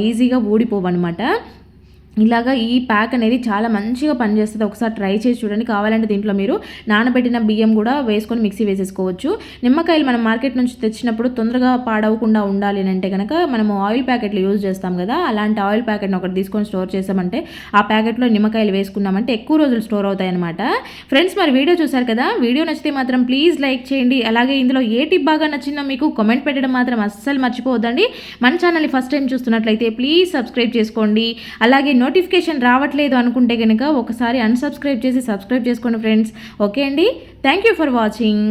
ఈజీగా ఊడిపోవన్నమాట. ఇలాగా ఈ ప్యాక్ అనేది చాలా మంచిగా పనిచేస్తుంది. ఒకసారి ట్రై చేసి చూడండి. కావాలంటే దీంట్లో మీరు నానబెట్టిన బియ్యం కూడా వేసుకొని మిక్సీ వేసేసుకోవచ్చు. నిమ్మకాయలు మనం మార్కెట్ నుంచి తెచ్చినప్పుడు తొందరగా పాడవకుండా ఉండాలి అంటే కనుక మనము ఆయిల్ ప్యాకెట్లు యూజ్ చేస్తాం కదా, అలాంటి ఆయిల్ ప్యాకెట్ని ఒకటి తీసుకొని స్టోర్ చేసామంటే ఆ ప్యాకెట్లో నిమ్మకాయలు వేసుకున్నామంటే ఎక్కువ రోజులు స్టోర్ అవుతాయి అనమాట. ఫ్రెండ్స్, మరి వీడియో చూసారు కదా, వీడియో నచ్చితే మాత్రం ప్లీజ్ లైక్ చేయండి. అలాగే ఇందులో ఏ టిప్ బాగా నచ్చిందో మీకు కామెంట్ పెట్టడం మాత్రం అస్సలు మర్చిపోవద్దండి. మన ఛానల్ని ఫస్ట్ టైం చూస్తున్నట్లయితే ప్లీజ్ సబ్స్క్రైబ్ చేసుకోండి. అలాగే నోటిఫికేషన్ రావట్లేదు అనుకుంటే కనుక ఒకసారి అన్సబ్స్క్రైబ్ చేసి సబ్స్క్రైబ్ చేసుకోండి ఫ్రెండ్స్. ఓకే అండి, థ్యాంక్ యూ ఫర్ వాచింగ్.